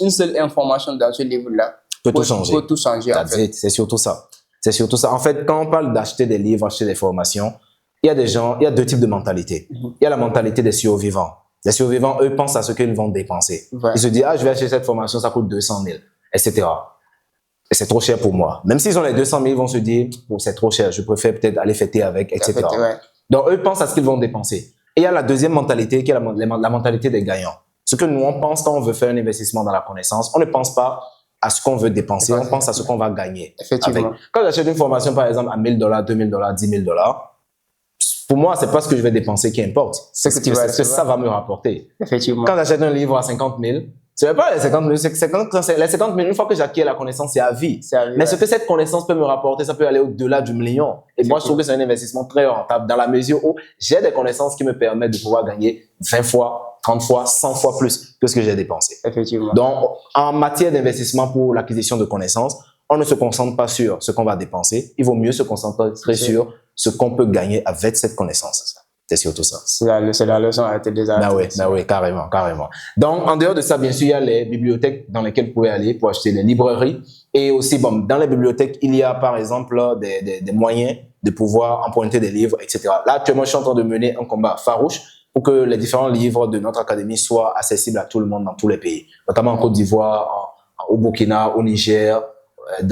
Speaker 2: une seule information dans ce livre-là
Speaker 1: peut tout changer.
Speaker 2: Peut tout changer, en fait.
Speaker 1: C'est surtout ça. C'est surtout ça. En fait, quand on parle d'acheter des livres, acheter des formations, il y a deux types de mentalités. Il y a la mentalité des survivants. Les survivants, eux, pensent à ce qu'ils vont dépenser. Ouais. Ils se disent, je vais acheter cette formation, ça coûte 200 000, etc. Et c'est trop cher pour moi. Même s'ils ont les 200 000, ils vont se dire, c'est trop cher, je préfère peut-être aller fêter avec, etc. Donc, eux pensent à ce qu'ils vont dépenser. Et il y a la deuxième mentalité qui est la mentalité des gagnants. Ce que nous, on pense quand on veut faire un investissement dans la connaissance, on ne pense pas à ce qu'on veut dépenser, on pense à ce qu'on va gagner.
Speaker 2: Effectivement.
Speaker 1: Quand j'achète une formation, par exemple, à $1 000, $2 000, $10 000, pour moi, c'est pas ce que je vais dépenser qui importe. C'est ce que ça va me rapporter.
Speaker 2: Effectivement.
Speaker 1: Quand j'achète un livre à 50 000, ce n'est pas les 50 000, les 50 000, une fois que j'acquiers la connaissance, c'est à vie. Mais ce que cette connaissance peut me rapporter, ça peut aller au-delà du million. Et moi, je trouve que c'est un investissement très rentable dans la mesure où j'ai des connaissances qui me permettent de pouvoir gagner 20 fois, 30 fois, 100 fois plus que ce que j'ai dépensé.
Speaker 2: Effectivement.
Speaker 1: Donc, en matière d'investissement pour l'acquisition de connaissances, on ne se concentre pas sur ce qu'on va dépenser. Il vaut mieux se concentrer sur ce qu'on peut gagner avec cette connaissance. C'est surtout ça.
Speaker 2: C'est la leçon à être déjà.
Speaker 1: Oui, carrément. Donc, en dehors de ça, bien sûr, il y a les bibliothèques dans lesquelles vous pouvez aller pour acheter les librairies. Et aussi, bon, dans les bibliothèques, il y a, par exemple, des moyens de pouvoir emprunter des livres, etc. Là, actuellement, je suis en train de mener un combat farouche pour que les différents livres de notre académie soient accessibles à tout le monde dans tous les pays, notamment en Côte d'Ivoire, au Burkina, au Niger,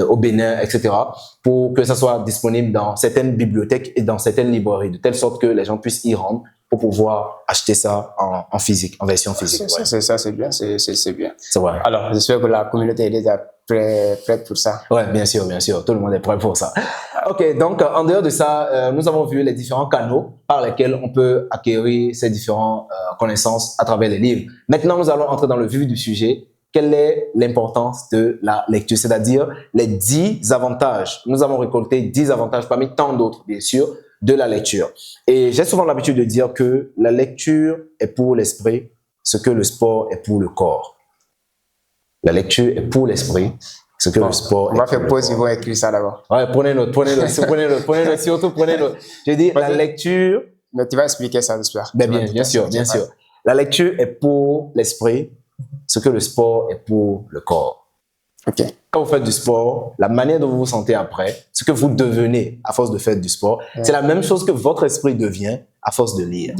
Speaker 1: au Bénin, etc., pour que ça soit disponible dans certaines bibliothèques et dans certaines librairies, de telle sorte que les gens puissent y rendre pour pouvoir acheter ça en physique, en version physique.
Speaker 2: C'est bien, c'est bien.
Speaker 1: C'est vrai.
Speaker 2: Alors, j'espère que la communauté est déjà prête pour ça.
Speaker 1: Ouais, bien sûr, tout le monde est prêt pour ça. Ok, donc en dehors de ça, nous avons vu les différents canaux par lesquels on peut acquérir ces différentes connaissances à travers les livres. Maintenant, nous allons entrer dans le vif du sujet. Quelle est l'importance de la lecture, c'est-à-dire les 10 avantages. Nous avons récolté 10 avantages parmi tant d'autres, bien sûr, de la lecture. Et j'ai souvent l'habitude de dire que la lecture est pour l'esprit ce que le sport est pour le corps. La lecture est pour l'esprit ce que le sport est pour le corps.
Speaker 2: On va faire pause, ils vont écrire ça d'abord.
Speaker 1: Ouais, prenez note, surtout prenez note. Je dis la lecture...
Speaker 2: Mais tu vas expliquer ça, j'espère.
Speaker 1: Bien sûr. La lecture est pour l'esprit ce que le sport est pour le corps.
Speaker 2: Okay.
Speaker 1: Quand vous faites du sport, la manière dont vous vous sentez après, ce que vous devenez à force de faire du sport, c'est la même chose que votre esprit devient à force de lire.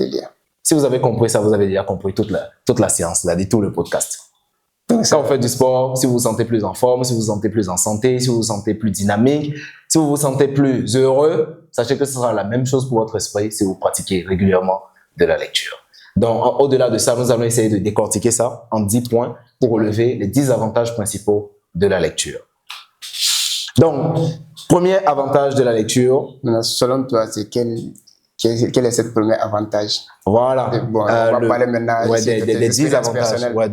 Speaker 1: Si vous avez compris ça, vous avez déjà compris toute la séance, là, tout le podcast. Quand vous faites du sport, si vous vous sentez plus en forme, si vous vous sentez plus en santé, si vous vous sentez plus dynamique, si vous vous sentez plus heureux, sachez que ce sera la même chose pour votre esprit si vous pratiquez régulièrement de la lecture. Donc, au-delà de ça, nous allons essayer de décortiquer ça en 10 points pour relever les 10 avantages principaux de la lecture. Donc, premier avantage de la lecture.
Speaker 2: Selon toi, c'est quel est ce premier avantage?
Speaker 1: Voilà.
Speaker 2: Bon, on va parler maintenant
Speaker 1: des 10 avantages. Ouais,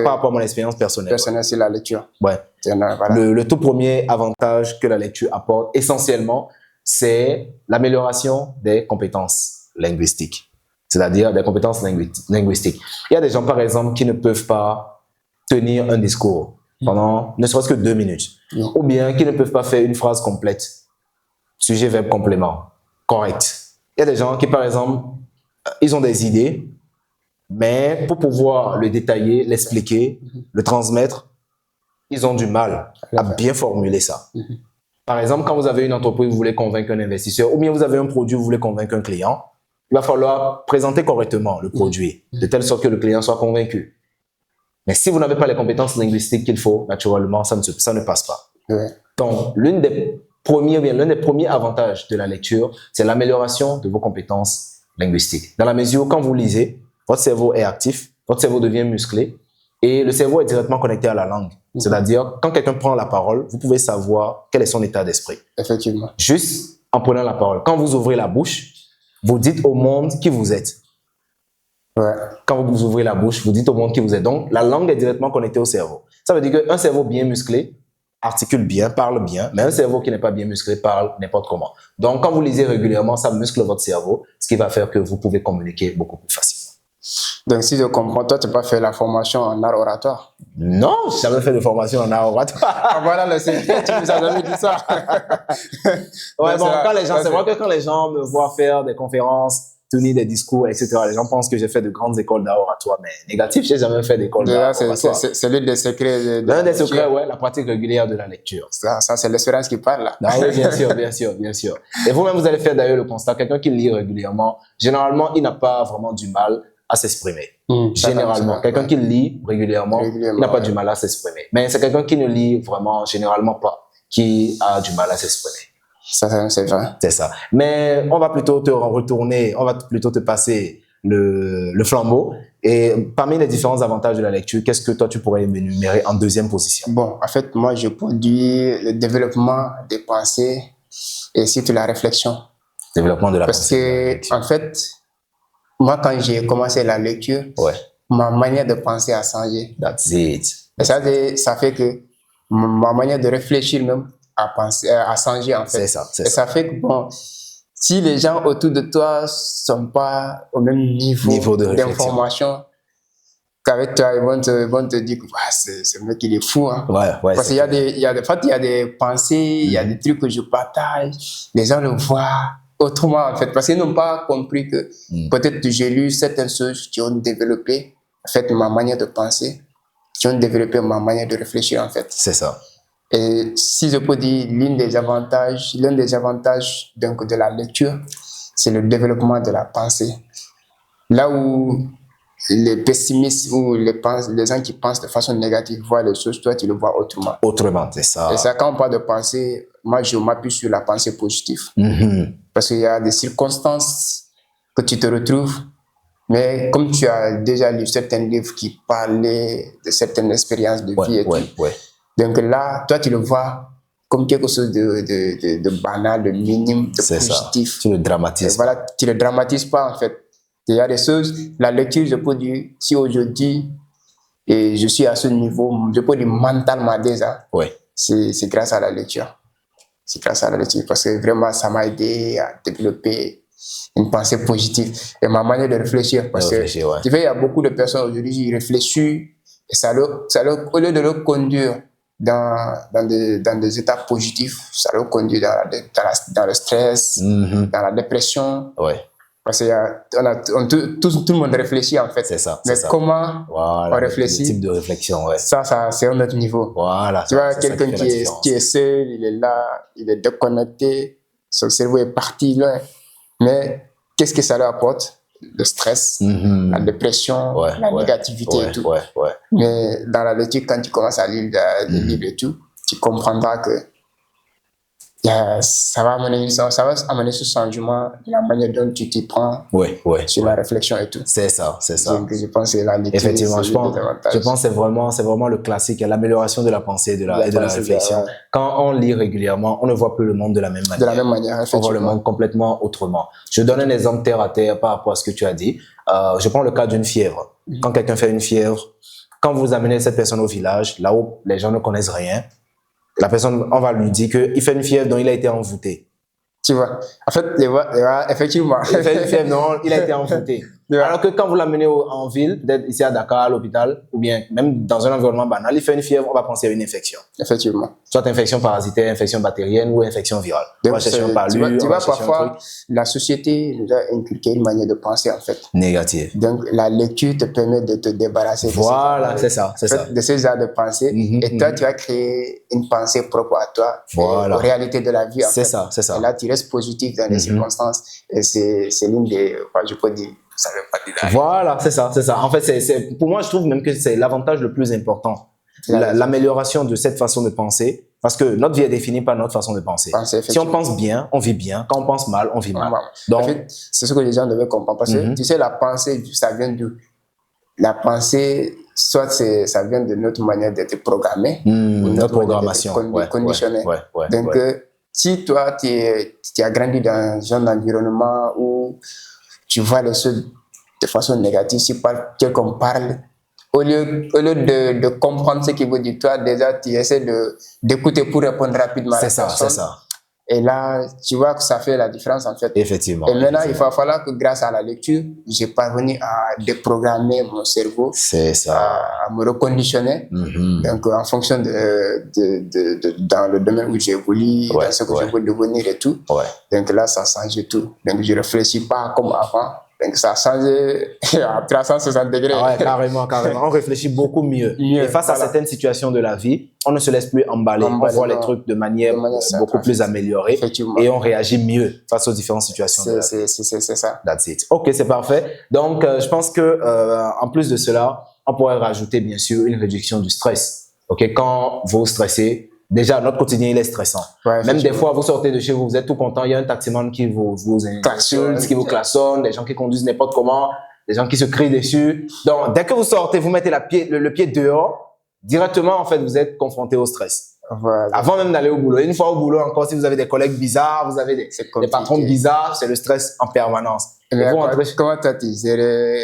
Speaker 1: par rapport à mon expérience personnelle.
Speaker 2: Personnelle, c'est la lecture.
Speaker 1: Ouais.
Speaker 2: Voilà.
Speaker 1: Le tout premier avantage que la lecture apporte essentiellement, c'est l'amélioration des compétences linguistiques. C'est-à-dire des compétences linguistiques. Il y a des gens, par exemple, qui ne peuvent pas tenir un discours pendant ne serait-ce que 2 minutes. Ou bien qui ne peuvent pas faire une phrase complète. Sujet, verbe, complément. Correct. Il y a des gens qui, par exemple, ils ont des idées, mais pour pouvoir le détailler, l'expliquer, le transmettre, ils ont du mal à bien formuler ça. Par exemple, quand vous avez une entreprise, vous voulez convaincre un investisseur, ou bien vous avez un produit, vous voulez convaincre un client, il va falloir présenter correctement le produit, de telle sorte que le client soit convaincu. Mais si vous n'avez pas les compétences linguistiques qu'il faut, naturellement, ça ne passe pas. Donc, l'un des premiers avantages de la lecture, c'est l'amélioration de vos compétences linguistiques. Dans la mesure où, quand vous lisez, votre cerveau est actif, votre cerveau devient musclé, et le cerveau est directement connecté à la langue. C'est-à-dire, quand quelqu'un prend la parole, vous pouvez savoir quel est son état d'esprit.
Speaker 2: Effectivement.
Speaker 1: Juste en prenant la parole. Quand vous ouvrez la bouche, vous dites au monde qui vous êtes. Quand vous ouvrez la bouche, vous dites au monde qui vous êtes. Donc, la langue est directement connectée au cerveau. Ça veut dire qu'un cerveau bien musclé articule bien, parle bien, mais un cerveau qui n'est pas bien musclé parle n'importe comment. Donc, quand vous lisez régulièrement, ça muscle votre cerveau, ce qui va faire que vous pouvez communiquer beaucoup plus facilement.
Speaker 2: Donc, si je comprends, toi, tu n'as pas fait la formation en art oratoire?
Speaker 1: Non, je n'ai jamais fait de formation en art oratoire.
Speaker 2: Voilà le secret, tu nous as jamais dit ça.
Speaker 1: Ouais, bon, c'est vrai que quand les gens me voient faire des conférences, tenir des discours, etc., les gens pensent que j'ai fait de grandes écoles d'art oratoire, mais négatif, je n'ai jamais fait d'école d'art oratoire.
Speaker 2: C'est l'un des secrets.
Speaker 1: L'un des secrets, ouais, la pratique régulière de la lecture.
Speaker 2: Ça c'est l'espérance qui parle, là.
Speaker 1: Ah oui, bien sûr. Et vous-même, vous allez faire d'ailleurs le constat, quelqu'un qui lit régulièrement, généralement, il n'a pas vraiment du mal à s'exprimer. Généralement, quelqu'un qui lit régulièrement n'a pas du mal à s'exprimer. Mais c'est quelqu'un qui ne lit vraiment, généralement pas, qui a du mal à s'exprimer.
Speaker 2: Ça, c'est vrai.
Speaker 1: C'est ça. Mais on va plutôt te passer le flambeau. Et parmi les différents avantages de la lecture, qu'est-ce que toi, tu pourrais énumérer en deuxième position?
Speaker 2: Bon, en fait, moi, je produis le développement des pensées et surtout la réflexion.
Speaker 1: Développement de la pensée.
Speaker 2: Parce que, en fait, moi, quand j'ai commencé la lecture, ma manière de penser a changé.
Speaker 1: That's it.
Speaker 2: Et ça fait que ma manière de réfléchir même a changé, en fait.
Speaker 1: C'est ça.
Speaker 2: Ça fait que, bon, si les gens autour de toi ne sont pas au même niveau d'information qu'avec toi, ils vont te dire que ce mec, il est fou. Hein. Parce qu'il y a des pensées, il y a des trucs que je partage, les gens le voient autrement, en fait, parce qu'ils n'ont pas compris que peut-être j'ai lu certaines choses qui ont développé, en fait, ma manière de penser, qui ont développé ma manière de réfléchir, en fait.
Speaker 1: C'est ça.
Speaker 2: Et si je peux dire, l'un des avantages donc, de la lecture, c'est le développement de la pensée. Là où les pessimistes ou les gens qui pensent de façon négative voient les choses, toi, tu le vois autrement.
Speaker 1: Autrement, c'est ça.
Speaker 2: Et ça, quand on parle de pensée, moi, je m'appuie sur la pensée positive. Parce qu'il y a des circonstances que tu te retrouves, mais comme tu as déjà lu certains livres qui parlaient de certaines expériences de vie et tout, donc là, toi, tu le vois comme quelque chose de banal, de minime, de positif.
Speaker 1: Ça. Tu le dramatises.
Speaker 2: Voilà, tu ne le dramatises pas, en fait. Il y a des choses, la lecture, je peux dire, si aujourd'hui, et je suis à ce niveau, je peux dire mentalement déjà, c'est grâce à la lecture. C'est grâce à la lecture, parce que vraiment, ça m'a aidé à développer une pensée positive et ma manière de réfléchir. Parce que tu vois, il y a beaucoup de personnes aujourd'hui qui réfléchissent et ça au lieu de leur conduire dans des états positifs, ça leur conduit dans le stress, dans la dépression. Parce que tout le monde réfléchit, en fait.
Speaker 1: C'est ça.
Speaker 2: Mais comment on réfléchit?
Speaker 1: Le type de réflexion,
Speaker 2: Ça, c'est un autre niveau. Tu vois, quelqu'un qui est seul, il est là, il est déconnecté, son cerveau est parti loin. Mais qu'est-ce que ça lui apporte? le stress, la dépression, la négativité et tout. Mais dans la lecture, quand tu commences à lire les livres et tout, tu comprendras que ça va amener ce changement de la manière dont tu t'y prends sur la réflexion et tout.
Speaker 1: C'est ça.
Speaker 2: Donc, je pense que la lecture,
Speaker 1: effectivement, je pense que c'est vraiment le classique, l'amélioration de la pensée et de la réflexion. Quand on lit régulièrement, on ne voit plus le monde de la même manière.
Speaker 2: De la même manière, effectivement.
Speaker 1: On voit le monde complètement autrement. Je donne un exemple terre à terre par rapport à ce que tu as dit. Je prends le cas d'une fièvre. Quand quelqu'un fait une fièvre, quand vous amenez cette personne au village, là où les gens ne connaissent rien, la personne, on va lui dire qu'il fait une fièvre dont il a été envoûté.
Speaker 2: Tu vois, en fait, effectivement.
Speaker 1: Il fait une fièvre dont il a été envoûté. Alors que quand vous l'amenez en ville, peut-être ici à Dakar, à l'hôpital, ou bien même dans un environnement banal, il fait une fièvre, on va penser à une infection.
Speaker 2: Effectivement.
Speaker 1: Soit infection parasitaire, infection bactérienne ou infection virale.
Speaker 2: Donc, on va chercher un palu, tu vois parfois, la société nous a inculqué une manière de penser, en fait.
Speaker 1: Négative.
Speaker 2: Donc, la lecture te permet de te débarrasser de ces genres de pensée. Et toi, tu as créé une pensée propre à toi, aux réalités de la vie.
Speaker 1: C'est ça.
Speaker 2: Et là, tu restes positif dans les circonstances. Et c'est l'une des, je peux dire, ça veut pas dire.
Speaker 1: Voilà, c'est ça. En fait, pour moi, je trouve même que c'est l'avantage le plus important. L'amélioration de cette façon de penser, parce que notre vie est définie par notre façon de penser. Si on pense bien, on vit bien. Quand on pense mal, on vit mal.
Speaker 2: Donc, en fait, c'est ce que les gens devaient comprendre. Parce que, tu sais, la pensée, ça vient d'où? La pensée, soit ça vient de notre manière d'être programmé, ou
Speaker 1: notre programmation,
Speaker 2: conditionnée. Donc, si toi, tu as grandi dans un environnement où tu vois les choses de façon négative, si quelqu'un parle, au lieu de comprendre ce qu'il veut dire, toi, déjà, tu essaies d'écouter pour répondre rapidement à la personne.
Speaker 1: C'est ça.
Speaker 2: Et là, tu vois que ça fait la différence, en fait.
Speaker 1: Effectivement.
Speaker 2: Et maintenant, il va falloir que grâce à la lecture, j'ai parvenu à déprogrammer mon cerveau.
Speaker 1: C'est ça.
Speaker 2: À me reconditionner. Donc, en fonction dans le domaine où j'évolue, dans ce que je veux devenir et tout. Donc là, ça change tout. Donc, je ne réfléchis pas comme avant. Donc, ça a changé à 360 degrés.
Speaker 1: Carrément. On réfléchit beaucoup mieux. Et face à certaines situations de la vie, on ne se laisse plus emballer. On voit les trucs de manière beaucoup plus améliorée. Et on réagit mieux face aux différentes situations de la vie.
Speaker 2: C'est ça.
Speaker 1: That's it. Ok, c'est parfait. Donc, je pense que en plus de cela, on pourrait rajouter bien sûr une réduction du stress. Ok, quand vous stressez, déjà, notre quotidien, il est stressant. Même des fois, vous sortez de chez vous, vous êtes tout content, il y a un taximan qui vous insulte, qui vous klaxonne, des gens qui conduisent n'importe comment, des gens qui se crient dessus. Donc, dès que vous sortez, vous mettez le pied dehors, directement, en fait, vous êtes confronté au stress. Avant même d'aller au boulot. Une fois au boulot, encore, si vous avez des collègues bizarres, vous avez des patrons bizarres, c'est le stress en permanence.
Speaker 2: Comment toi, tu gérais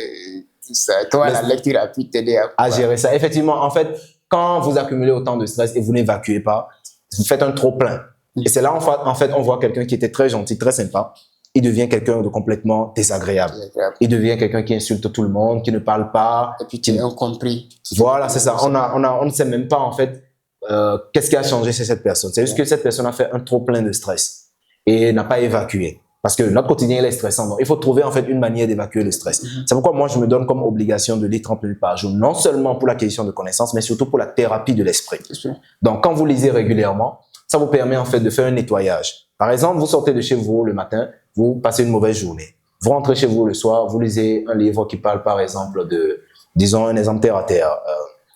Speaker 2: ça? Comment la lecture a pu t'aider
Speaker 1: à gérer ça? Effectivement, en fait, quand vous accumulez autant de stress et vous n'évacuez pas, vous faites un trop plein. Et c'est là, en fait, on voit quelqu'un qui était très gentil, très sympa. Il devient quelqu'un de complètement désagréable. Il devient quelqu'un qui insulte tout le monde, qui ne parle pas.
Speaker 2: Et puis tu es incompris.
Speaker 1: Voilà, c'est ça. On ne sait même pas, en fait, qu'est-ce qui a changé chez cette personne. C'est juste que cette personne a fait un trop plein de stress et n'a pas évacué. Parce que notre quotidien, il est stressant. Donc, il faut trouver, en fait, une manière d'évacuer le stress. C'est pourquoi moi, je me donne comme obligation de lire 30 minutes par jour. Non seulement pour l'acquisition de connaissances, mais surtout pour la thérapie de l'esprit. Donc, quand vous lisez régulièrement, ça vous permet, en fait, de faire un nettoyage. Par exemple, vous sortez de chez vous le matin, vous passez une mauvaise journée. Vous rentrez chez vous le soir, vous lisez un livre qui parle, par exemple, disons, un exemple terre à terre.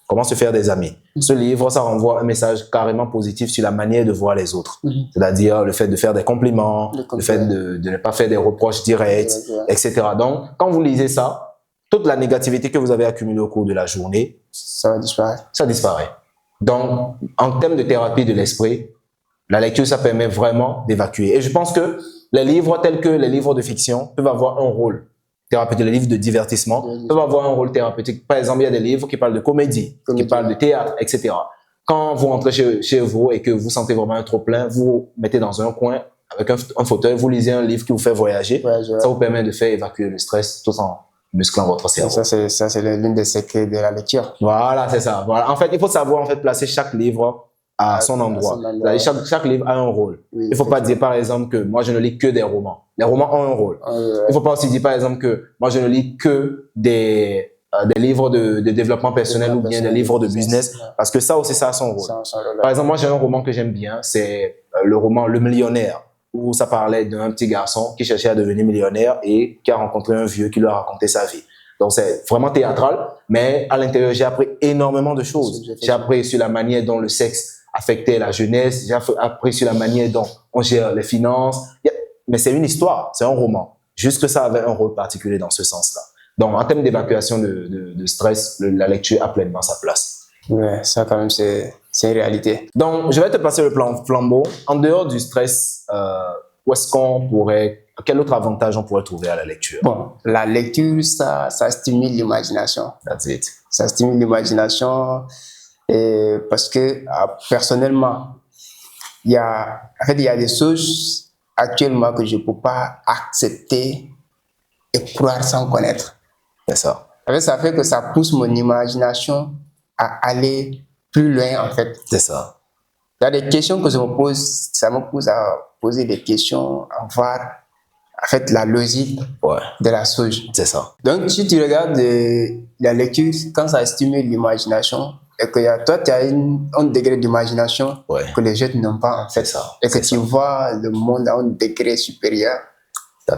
Speaker 1: Comment se faire des amis. Ce livre, ça renvoie un message carrément positif sur la manière de voir les autres. C'est-à-dire le fait de faire des compliments, le fait de ne pas faire des reproches directs, etc. Donc, quand vous lisez ça, toute la négativité que vous avez accumulée au cours de la journée,
Speaker 2: ça va disparaître.
Speaker 1: Ça disparaît. Donc, en termes de thérapie de l'esprit, la lecture, ça permet vraiment d'évacuer. Et je pense que les livres tels que les livres de fiction peuvent avoir un rôle thérapeutique, les livres de divertissement peuvent avoir un rôle thérapeutique. Par exemple, il y a des livres qui parlent de comédie, qui parlent de théâtre, etc. Quand vous rentrez chez vous et que vous sentez vraiment un trop-plein, vous vous mettez dans un coin avec un fauteuil, vous lisez un livre qui vous fait voyager. Ça vous permet de faire évacuer le stress tout en musclant votre cerveau.
Speaker 2: Ça, c'est l'une des secrets de la lecture.
Speaker 1: Voilà, c'est ça. Voilà. En fait, il faut savoir en fait placer chaque livre à son endroit. Chaque livre a un rôle. Il ne faut pas dire, par exemple, que moi, je ne lis que des romans. Les romans ont un rôle. Il ne faut pas aussi dire, par exemple, que moi, je ne lis que des livres de développement personnel ou bien des livres de business, parce que ça aussi, ça a son rôle. Par exemple, moi, j'ai un roman que j'aime bien, c'est le roman Le Millionnaire, où ça parlait d'un petit garçon qui cherchait à devenir millionnaire et qui a rencontré un vieux qui lui a raconté sa vie. Donc, c'est vraiment théâtral, mais à l'intérieur, j'ai appris énormément de choses. J'ai appris sur la manière dont le sexe affectait la jeunesse. J'ai appris sur la manière dont on gère les finances. Mais c'est une histoire, c'est un roman. Juste que ça avait un rôle particulier dans ce sens-là. Donc, en termes d'évacuation de stress, la lecture a pleinement sa place.
Speaker 2: Ouais, ça quand même, c'est une réalité.
Speaker 1: Donc, je vais te passer le flambeau. En dehors du stress, où est-ce qu'on pourrait... Quel autre avantage on pourrait trouver à la lecture?
Speaker 2: Bon, la lecture, ça stimule l'imagination.
Speaker 1: That's it.
Speaker 2: Ça stimule l'imagination parce que personnellement, il y a des choses actuellement que je ne peux pas accepter et croire sans connaître.
Speaker 1: C'est ça.
Speaker 2: En fait, ça fait que ça pousse mon imagination à aller plus loin, en fait.
Speaker 1: C'est ça.
Speaker 2: Il y a des questions que je me pose, ça me pousse à poser des questions, à voir en fait la logique de la chose.
Speaker 1: C'est ça.
Speaker 2: Donc, si tu regardes la lecture, quand ça stimule l'imagination, et que toi, tu as un degré d'imagination que les autres n'ont pas, en fait.
Speaker 1: Ça.
Speaker 2: Et que tu vois le monde à un degré supérieur.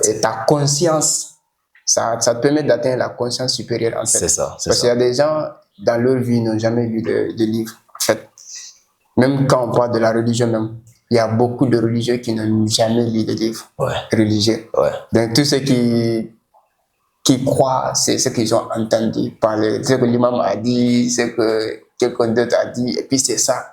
Speaker 2: Et ta conscience, ça te permet d'atteindre la conscience supérieure, en fait.
Speaker 1: C'est ça.
Speaker 2: Parce qu'il y a des gens, dans leur vie, n'ont jamais lu de livre, en fait. Même quand on parle de la religion même, il y a beaucoup de religieux qui n'ont jamais lu de livres religieux. Donc, tous ceux qui croient, c'est ce qu'ils ont entendu parler, ce que l'imam a dit, ce que quelqu'un d'autre a dit, et puis c'est ça.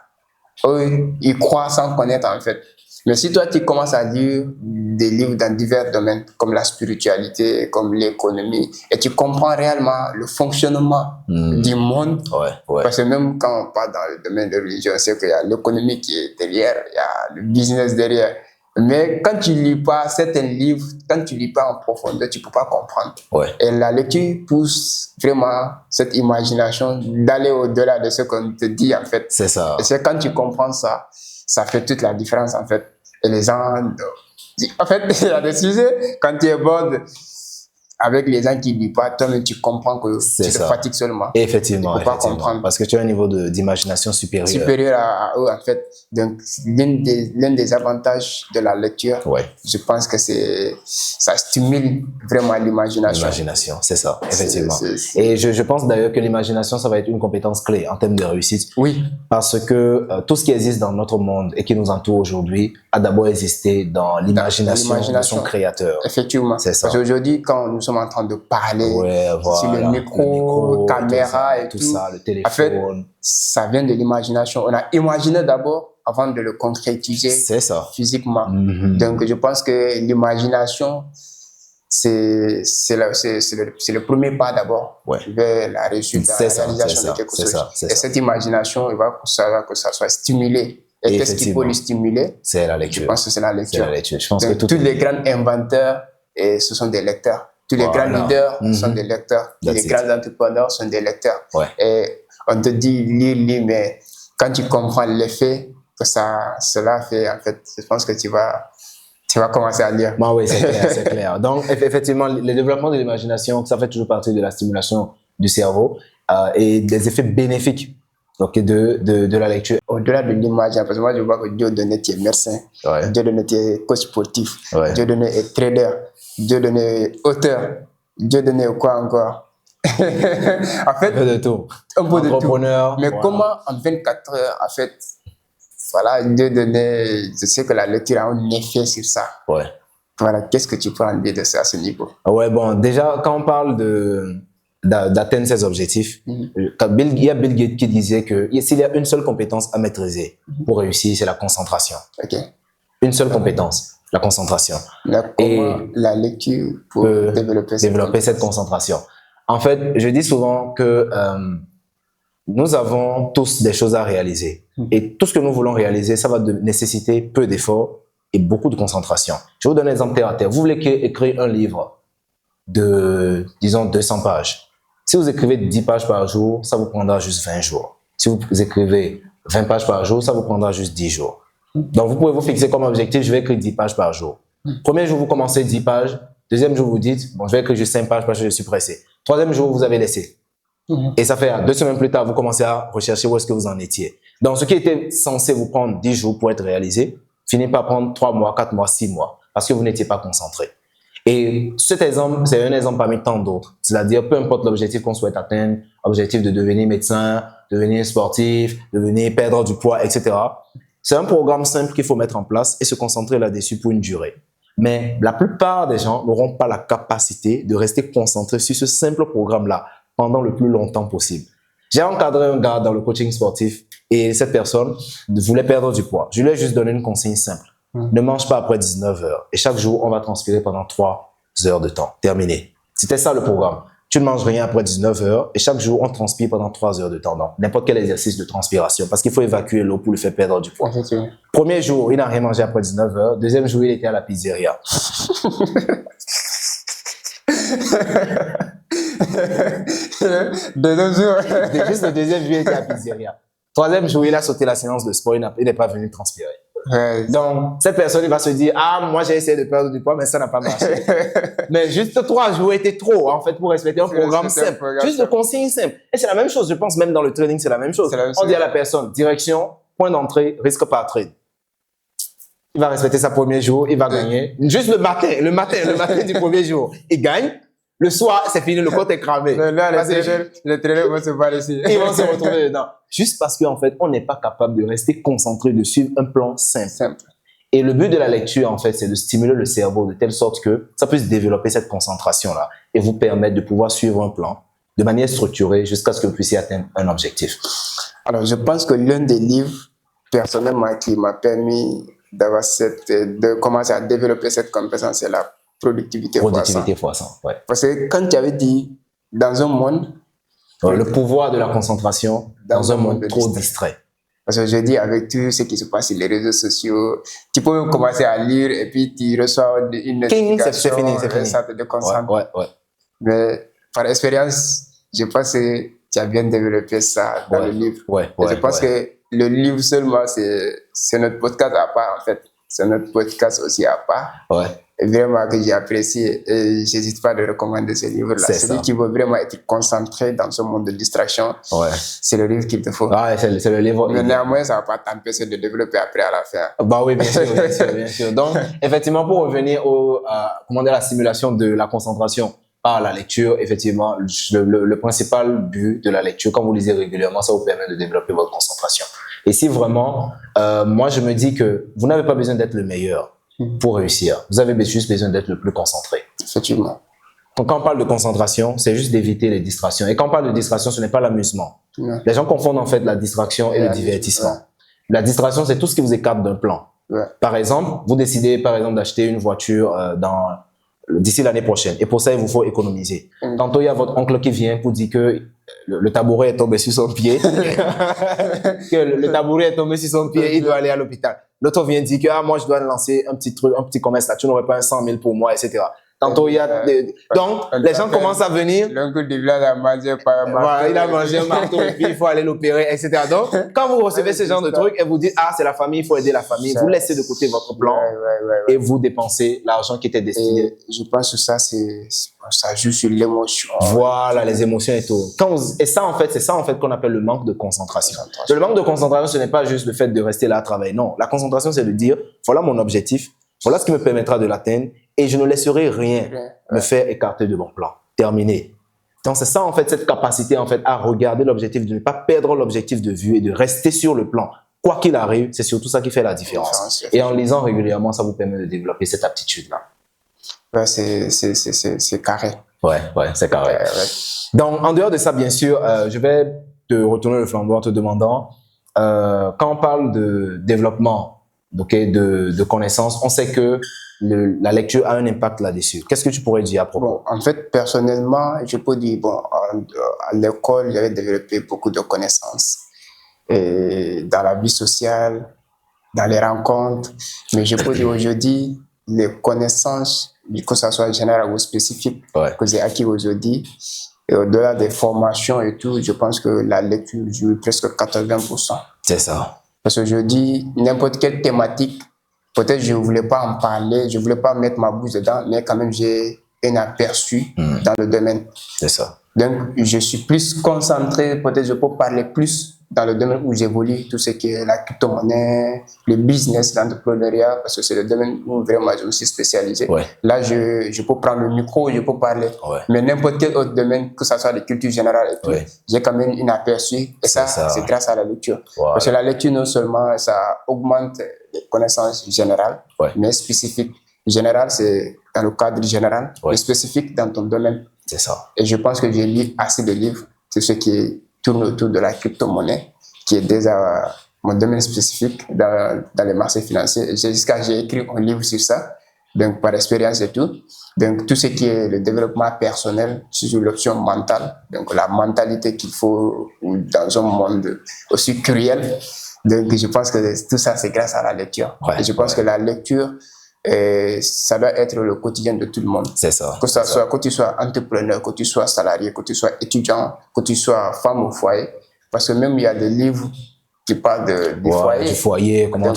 Speaker 2: Eux, ils croient sans connaître, en fait. Mais si toi, tu commences à lire des livres dans divers domaines, comme la spiritualité, comme l'économie, et tu comprends réellement le fonctionnement du monde, parce que même quand on parle dans le domaine de religion, c'est qu'il y a l'économie qui est derrière, il y a le business derrière. Mais quand tu lis pas certains livres, quand tu lis pas en profondeur, tu peux pas comprendre. Et la lecture pousse vraiment cette imagination d'aller au-delà de ce qu'on te dit, en fait.
Speaker 1: C'est ça.
Speaker 2: Et c'est quand tu comprends ça, ça fait toute la différence, en fait. Et les gens... En fait, il y a des sujets, quand tu es bon avec les gens qui ne lisent pas, toi-même, tu comprends que tu te fatigues seulement.
Speaker 1: Effectivement,
Speaker 2: tu peux pas comprendre.
Speaker 1: Parce que tu as un niveau d'imagination supérieur.
Speaker 2: Supérieur à eux, en fait. Donc, l'un des avantages de la lecture, je pense que ça stimule vraiment l'imagination.
Speaker 1: L'imagination, c'est ça, effectivement. Et je pense d'ailleurs que l'imagination, ça va être une compétence clé en termes de réussite.
Speaker 2: Oui.
Speaker 1: Parce que tout ce qui existe dans notre monde et qui nous entoure aujourd'hui a d'abord existé dans l'imagination de son créateur.
Speaker 2: Effectivement.
Speaker 1: C'est ça.
Speaker 2: Parce qu'aujourd'hui, quand nous sommes en train de parler sur le micro, caméra et tout
Speaker 1: ça, le téléphone.
Speaker 2: En fait, ça vient de l'imagination. On a imaginé d'abord avant de le concrétiser physiquement. Donc, je pense que l'imagination, c'est le premier pas d'abord vers la réussite, la réalisation de quelque chose. Et cette imagination, il va que ça soit stimulé. Et qu'est-ce qui peut le stimuler?
Speaker 1: C'est la lecture.
Speaker 2: Je pense que c'est la lecture.
Speaker 1: Je pense que
Speaker 2: tous les grands inventeurs, ce sont des lecteurs. Tous les grands leaders sont des lecteurs. Tous les grands entrepreneurs sont des lecteurs. Et on te dit lire, mais quand tu comprends l'effet que cela fait, en fait, je pense que tu vas commencer à lire.
Speaker 1: Oui, c'est clair, c'est clair. Donc, effectivement, le développement de l'imagination, ça fait toujours partie de la stimulation du cerveau et des effets bénéfiques de la lecture.
Speaker 2: Au-delà de l'imagination, parce que moi, je vois que Dieudonné est médecin, Dieudonné est coach sportif, Dieudonné est trader, Dieudonné est auteur, Dieudonné est quoi encore? En fait,
Speaker 1: un peu de tout.
Speaker 2: Un peu de tout.
Speaker 1: Entrepreneur.
Speaker 2: Mais comment en 24 heures, en fait, voilà, Dieudonné, je sais que la lecture a un effet sur ça. Voilà, qu'est-ce que tu peux en dire de ça à ce niveau?
Speaker 1: Bon, déjà, quand on parle d'atteindre ses objectifs, il y a Bill Gates qui disait que s'il y a une seule compétence à maîtriser pour réussir, c'est la concentration. Une seule compétence, la concentration.
Speaker 2: Comment la lecture peut
Speaker 1: développer cette concentration. En fait, je dis souvent que nous avons tous des choses à réaliser. Et tout ce que nous voulons réaliser, ça va nécessiter peu d'efforts et beaucoup de concentration. Je vais vous donner un exemple terre à terre. Vous voulez écrire un livre de, disons, 200 pages. Si vous écrivez 10 pages par jour, ça vous prendra juste 20 jours. Si vous écrivez 20 pages par jour, ça vous prendra juste 10 jours. Donc, vous pouvez vous fixer comme objectif, je vais écrire 10 pages par jour. Premier jour, vous commencez 10 pages. Deuxième jour, vous dites, bon, je vais écrire juste 5 pages parce que je suis pressé. Troisième jour, vous avez laissé. Et ça fait 2 semaines plus tard, vous commencez à rechercher où est-ce que vous en étiez. Donc, ce qui était censé vous prendre 10 jours pour être réalisé, finit par prendre 3 mois, 4 mois, 6 mois, parce que vous n'étiez pas concentré. Et cet exemple, c'est un exemple parmi tant d'autres. C'est-à-dire, peu importe l'objectif qu'on souhaite atteindre, objectif de devenir médecin, devenir sportif, devenir perdre du poids, etc. C'est un programme simple qu'il faut mettre en place et se concentrer là-dessus pour une durée. Mais la plupart des gens n'auront pas la capacité de rester concentrés sur ce simple programme-là pendant le plus longtemps possible. J'ai encadré un gars dans le coaching sportif et cette personne voulait perdre du poids. Je lui ai juste donné une consigne simple. Ne mange pas après 19 heures. Et chaque jour, on va transpirer pendant 3 heures de temps. Terminé. C'était ça le programme. Tu ne manges rien après 19 heures et chaque jour, on transpire pendant 3 heures de temps. Donc, n'importe quel exercice de transpiration parce qu'il faut évacuer l'eau pour lui faire perdre du poids. Premier jour, il n'a rien mangé après 19 heures. Deuxième jour, il était à la pizzeria. Juste le deuxième jour, il était à la pizzeria. Troisième jour, il a sauté la séance de sport. Il n'est pas venu transpirer. Donc, cette personne, il va se dire, ah, moi, j'ai essayé de perdre du poids, mais ça n'a pas marché. Mais juste 3 jours était trop, en fait, pour respecter un programme simple. Juste de consignes simples. Et c'est la même chose, je pense, même dans le trading, c'est la même chose. On dit à la personne, direction, point d'entrée, risque par trade. Il va respecter sa premier jour, il va gagner. Juste le matin du premier jour, il gagne. Le soir, c'est fini, le compte est cramé.
Speaker 2: Là, les traîneurs vont se voir ici.
Speaker 1: Ils vont se retrouver dedans. Juste parce qu'en fait, on n'est pas capable de rester concentré, de suivre un plan simple. Et le but de la lecture, en fait, c'est de stimuler le cerveau de telle sorte que ça puisse développer cette concentration-là et vous permettre de pouvoir suivre un plan de manière structurée jusqu'à ce que vous puissiez atteindre un objectif.
Speaker 2: Alors, je pense que l'un des livres, personnellement, qui m'a permis de commencer à développer cette compétence, c'est la productivité
Speaker 1: fois 100. Ouais.
Speaker 2: Parce que quand tu avais dit, dans un monde...
Speaker 1: le pouvoir de la concentration dans un monde trop distrait.
Speaker 2: Parce que je dis, avec tout ce qui se passe sur les réseaux sociaux, tu peux même commencer à lire et puis tu reçois une notification.
Speaker 1: C'est fini.
Speaker 2: Ça te déconcentre.
Speaker 1: Ouais.
Speaker 2: Mais par expérience, je pense que tu as bien développé ça dans le livre. Je pense que le livre seulement, c'est notre podcast à part, en fait. C'est notre podcast aussi à part. Et vraiment que j'ai apprécié et j'hésite pas de recommander ce livre-là. Celui qui veut vraiment être concentré dans ce monde de distraction, c'est le livre qu'il te faut.
Speaker 1: C'est le livre.
Speaker 2: Mais néanmoins, ça va pas t'empêcher de développer après à la fin.
Speaker 1: Bah oui, bien sûr. Donc, effectivement, pour revenir à la simulation de la concentration par la lecture, effectivement, le principal but de la lecture, quand vous lisez régulièrement, ça vous permet de développer votre concentration. Et si vraiment, moi, je me dis que vous n'avez pas besoin d'être le meilleur pour réussir. Vous avez juste besoin d'être le plus concentré.
Speaker 2: Effectivement.
Speaker 1: Donc, quand on parle de concentration, c'est juste d'éviter les distractions. Et quand on parle de distraction, ce n'est pas l'amusement. Les gens confondent en fait la distraction et le divertissement. La distraction, c'est tout ce qui vous écarte d'un plan. Par exemple, vous décidez d'acheter une voiture d'ici l'année prochaine. Et pour ça, il vous faut économiser. Tantôt, il y a votre oncle qui vient pour dire que le tabouret est tombé sur son pied. Que le tabouret est tombé sur son pied, il doit aller à l'hôpital. L'autre vient dire que moi, je dois lancer un petit truc, un petit commerce là. Tu n'aurais pas un 100 000 pour moi, etc. Tantôt, il y a donc, les gens commencent à venir.
Speaker 2: L'oncle du village a mangé par un marteau.
Speaker 1: Voilà, il a mangé un marteau et puis il faut aller l'opérer, etc. Donc, quand vous recevez ce genre de trucs et vous dites, c'est la famille, il faut aider la famille, vous laissez de côté votre plan et vous dépensez l'argent qui était destiné.
Speaker 2: Et je pense que ça joue sur l'émotion.
Speaker 1: Voilà, les émotions et tout. Et ça, en fait, c'est ça, en fait, qu'on appelle le manque de concentration. Le manque de concentration, ce n'est pas juste le fait de rester là à travailler. Non, la concentration, c'est de dire, voilà mon objectif, voilà ce qui me permettra de l'atteindre et je ne laisserai rien me faire écarter de mon plan. Terminé. Donc, c'est ça, en fait, cette capacité, en fait, à regarder l'objectif, de ne pas perdre l'objectif de vue et de rester sur le plan. Quoi qu'il arrive, c'est surtout ça qui fait la différence. Et en lisant régulièrement, ça vous permet de développer cette aptitude-là.
Speaker 2: C'est carré.
Speaker 1: Ouais, c'est carré. Donc, en dehors de ça, bien sûr, je vais te retourner le flambeau en te demandant, quand on parle de développement, de connaissances, on sait que la lecture a un impact là-dessus. Qu'est-ce que tu pourrais dire à propos?
Speaker 2: En fait, personnellement, je peux dire, à l'école, j'avais développé beaucoup de connaissances. Et dans la vie sociale, dans les rencontres. Mais je peux dire aujourd'hui, les connaissances, que ce soit général ou spécifique, que j'ai acquis aujourd'hui, et au-delà des formations et tout, je pense que la lecture joue presque 80%.
Speaker 1: C'est ça.
Speaker 2: Parce que je dis, n'importe quelle thématique, peut-être je ne voulais pas en parler, je ne voulais pas mettre ma bouche dedans, mais quand même j'ai un aperçu dans le domaine.
Speaker 1: C'est ça.
Speaker 2: Donc, je suis plus concentré, peut-être je peux parler plus dans le domaine où j'évolue, tout ce qui est la crypto-monnaie, le business, l'entrepreneuriat, parce que c'est le domaine où vraiment je me suis spécialisé.
Speaker 1: Ouais.
Speaker 2: Là, je peux prendre le micro, je peux parler.
Speaker 1: Ouais.
Speaker 2: Mais n'importe quel autre domaine, que ce soit de culture générale et tout,
Speaker 1: Ouais.
Speaker 2: j'ai quand même une aperçu. Et ça, c'est grâce à la lecture.
Speaker 1: Voilà.
Speaker 2: Parce que la lecture, non seulement, ça augmente les connaissances générales, mais spécifiques. Général, c'est dans le cadre général, mais spécifique dans ton domaine.
Speaker 1: C'est ça.
Speaker 2: Et je pense que j'ai lu assez de livres sur ce qui tourne autour de la crypto-monnaie, qui est déjà mon domaine spécifique dans les marchés financiers. J'ai écrit un livre sur ça, donc par expérience et tout. Donc tout ce qui est le développement personnel, sur l'option mentale, donc la mentalité qu'il faut dans un monde aussi cruel. Donc je pense que tout ça, c'est grâce à la lecture. Et je pense que la lecture, ça doit être le quotidien de tout le monde.
Speaker 1: C'est ça.
Speaker 2: Que tu sois entrepreneur, que tu sois salarié, que tu sois étudiant, que tu sois femme au foyer. Parce que même il y a des livres qui parlent du foyer.
Speaker 1: Du foyer,
Speaker 2: comment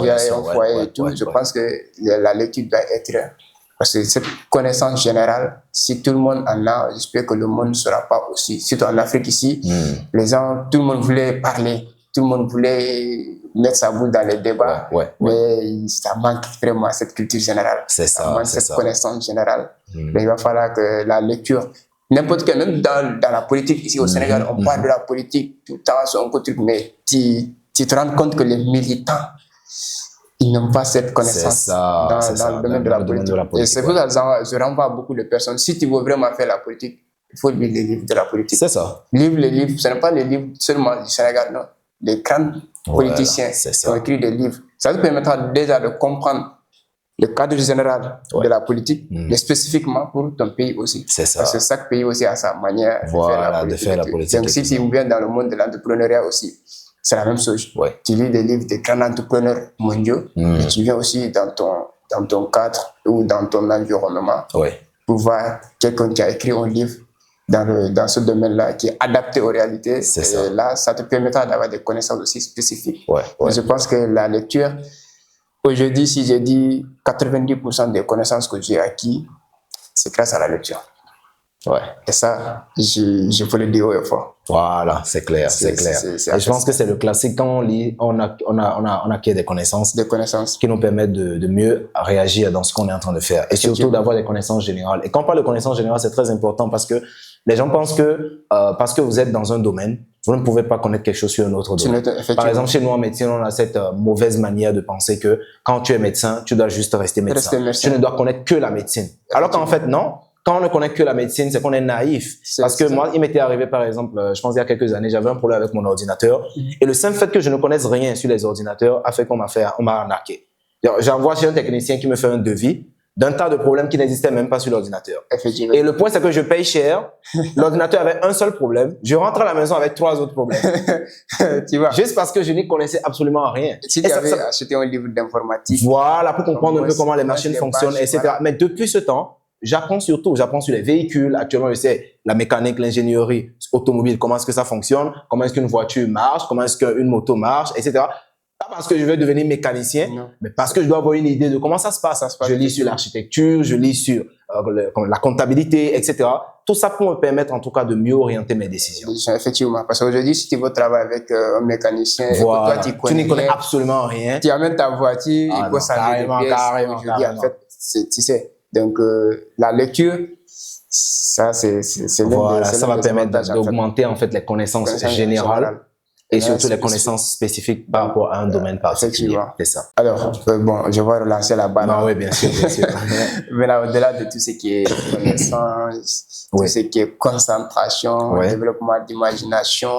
Speaker 2: gérer un foyer et tout. Je pense que la lecture doit être... Parce que cette connaissance générale, si tout le monde en a, j'espère que le monde ne sera pas aussi. Surtout en Afrique ici, les gens, tout le monde voulait parler, tout le monde voulait mettre sa boule dans les débats, mais ça manque vraiment cette culture générale.
Speaker 1: C'est ça.
Speaker 2: Ça manque cette connaissance générale. Mais il va falloir que la lecture, n'importe quel, même dans la politique ici au Sénégal, on parle de la politique tout le temps, sur un truc, mais tu te rends compte que les militants, ils n'ont pas cette connaissance dans le domaine de la politique. Et c'est pour ça que je renvoie beaucoup de personnes. Si tu veux vraiment faire la politique, il faut lire les livres de la politique.
Speaker 1: C'est ça.
Speaker 2: Lire les livres, ce n'est pas les livres seulement du Sénégal, non. Les grands politiciens qui ont écrit des livres. Ça te permettra déjà de comprendre le cadre général de la politique, mais spécifiquement pour ton pays aussi.
Speaker 1: C'est ça.
Speaker 2: Parce que chaque pays aussi a sa manière de faire la politique. Donc si tu viens dans le monde de l'entrepreneuriat aussi, c'est la même chose. Tu lis des livres des grands entrepreneurs mondiaux, et tu viens aussi dans ton cadre ou dans ton environnement pour voir quelqu'un qui a écrit un livre dans ce domaine-là qui est adapté aux réalités. Et là, ça te permettra d'avoir des connaissances aussi spécifiques. Je pense que la lecture, aujourd'hui, si j'ai dit 90% des connaissances que j'ai acquises, c'est grâce à la lecture. Et ça, je peux le dire haut et fort.
Speaker 1: Voilà, c'est clair, c'est clair. Et je pense que c'est le classique. Quand on lit, on acquiert des connaissances.
Speaker 2: Des connaissances.
Speaker 1: Qui nous permettent de mieux réagir dans ce qu'on est en train de faire. Et surtout d'avoir des connaissances générales. Et quand on parle de connaissances générales, c'est très important parce que les gens pensent que parce que vous êtes dans un domaine, vous ne pouvez pas connaître quelque chose sur un autre domaine. Par exemple, chez nous en médecine, on a cette mauvaise manière de penser que quand tu es médecin, tu dois juste rester médecin. Tu ne dois connaître que la médecine. Alors qu'en fait, non. Quand on ne connaît que la médecine, c'est qu'on est naïf. Parce que moi, il m'était arrivé, par exemple, je pense il y a quelques années, j'avais un problème avec mon ordinateur. Et le simple fait que je ne connaisse rien sur les ordinateurs a fait on m'a arnaqué. J'envoie chez un technicien qui me fait un devis d'un tas de problèmes qui n'existaient même pas sur l'ordinateur. Et le point, c'est que je paye cher. L'ordinateur avait un seul problème. Je rentre à la maison avec 3 autres problèmes.
Speaker 2: Tu vois.
Speaker 1: Juste parce que je n'y connaissais absolument rien.
Speaker 2: Si tu avais acheté un livre d'informatique.
Speaker 1: Voilà, pour comprendre un peu comment les machines fonctionnent, etc. Voilà. Mais depuis ce temps, j'apprends sur les véhicules. Actuellement, je sais la mécanique, l'ingénierie automobile, comment est-ce que ça fonctionne, comment est-ce qu'une voiture marche, comment est-ce qu'une moto marche, etc. Pas parce que je veux devenir mécanicien, mais parce que je dois avoir une idée de comment ça se passe. Je lis sur l'architecture, je lis sur la comptabilité, etc. Tout ça pour me permettre en tout cas de mieux orienter mes décisions.
Speaker 2: Effectivement, parce qu'aujourd'hui, si tu veux travailler avec un mécanicien,
Speaker 1: voilà.
Speaker 2: toi,
Speaker 1: tu n'y connais absolument rien.
Speaker 2: Tu amènes ta voiture, il faut changer de pièces. Je dis en fait, tu sais. Donc, la lecture, ça, c'est
Speaker 1: voilà, ça va permettre d'augmenter en fait les connaissances générales et surtout les connaissances spécifiques par rapport à un domaine particulier. C'est ça.
Speaker 2: Alors, bon, je vais relancer la balle.
Speaker 1: Oui, bien sûr, bien sûr.
Speaker 2: Mais là, au-delà de tout ce qui est connaissance, tout ce qui est concentration, développement d'imagination,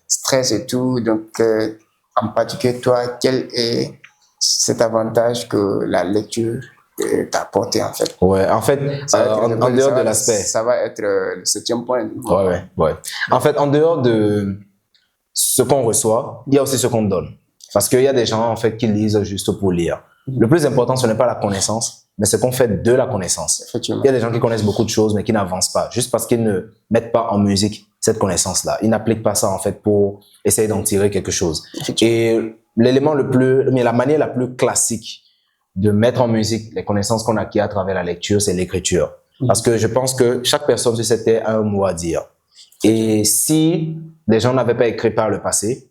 Speaker 2: stress et tout, donc, en particulier, toi, quel est cet avantage que la lecture t'a apporté en fait?
Speaker 1: En fait, en dehors de l'aspect.
Speaker 2: Ça va être le 7e point.
Speaker 1: En fait, en dehors de ce qu'on reçoit, il y a aussi ce qu'on donne. Parce qu'il y a des gens en fait qui lisent juste pour lire. Le plus important, ce n'est pas la connaissance, mais ce qu'on fait de la connaissance. Il y a des gens qui connaissent beaucoup de choses, mais qui n'avancent pas, juste parce qu'ils ne mettent pas en musique cette connaissance-là. Ils n'appliquent pas ça en fait pour essayer d'en tirer quelque chose. Et la manière la plus classique de mettre en musique les connaissances qu'on acquiert à travers la lecture, c'est l'écriture. Parce que je pense que chaque personne sur cette terre a un mot à dire. Et si les gens n'avaient pas écrit par le passé,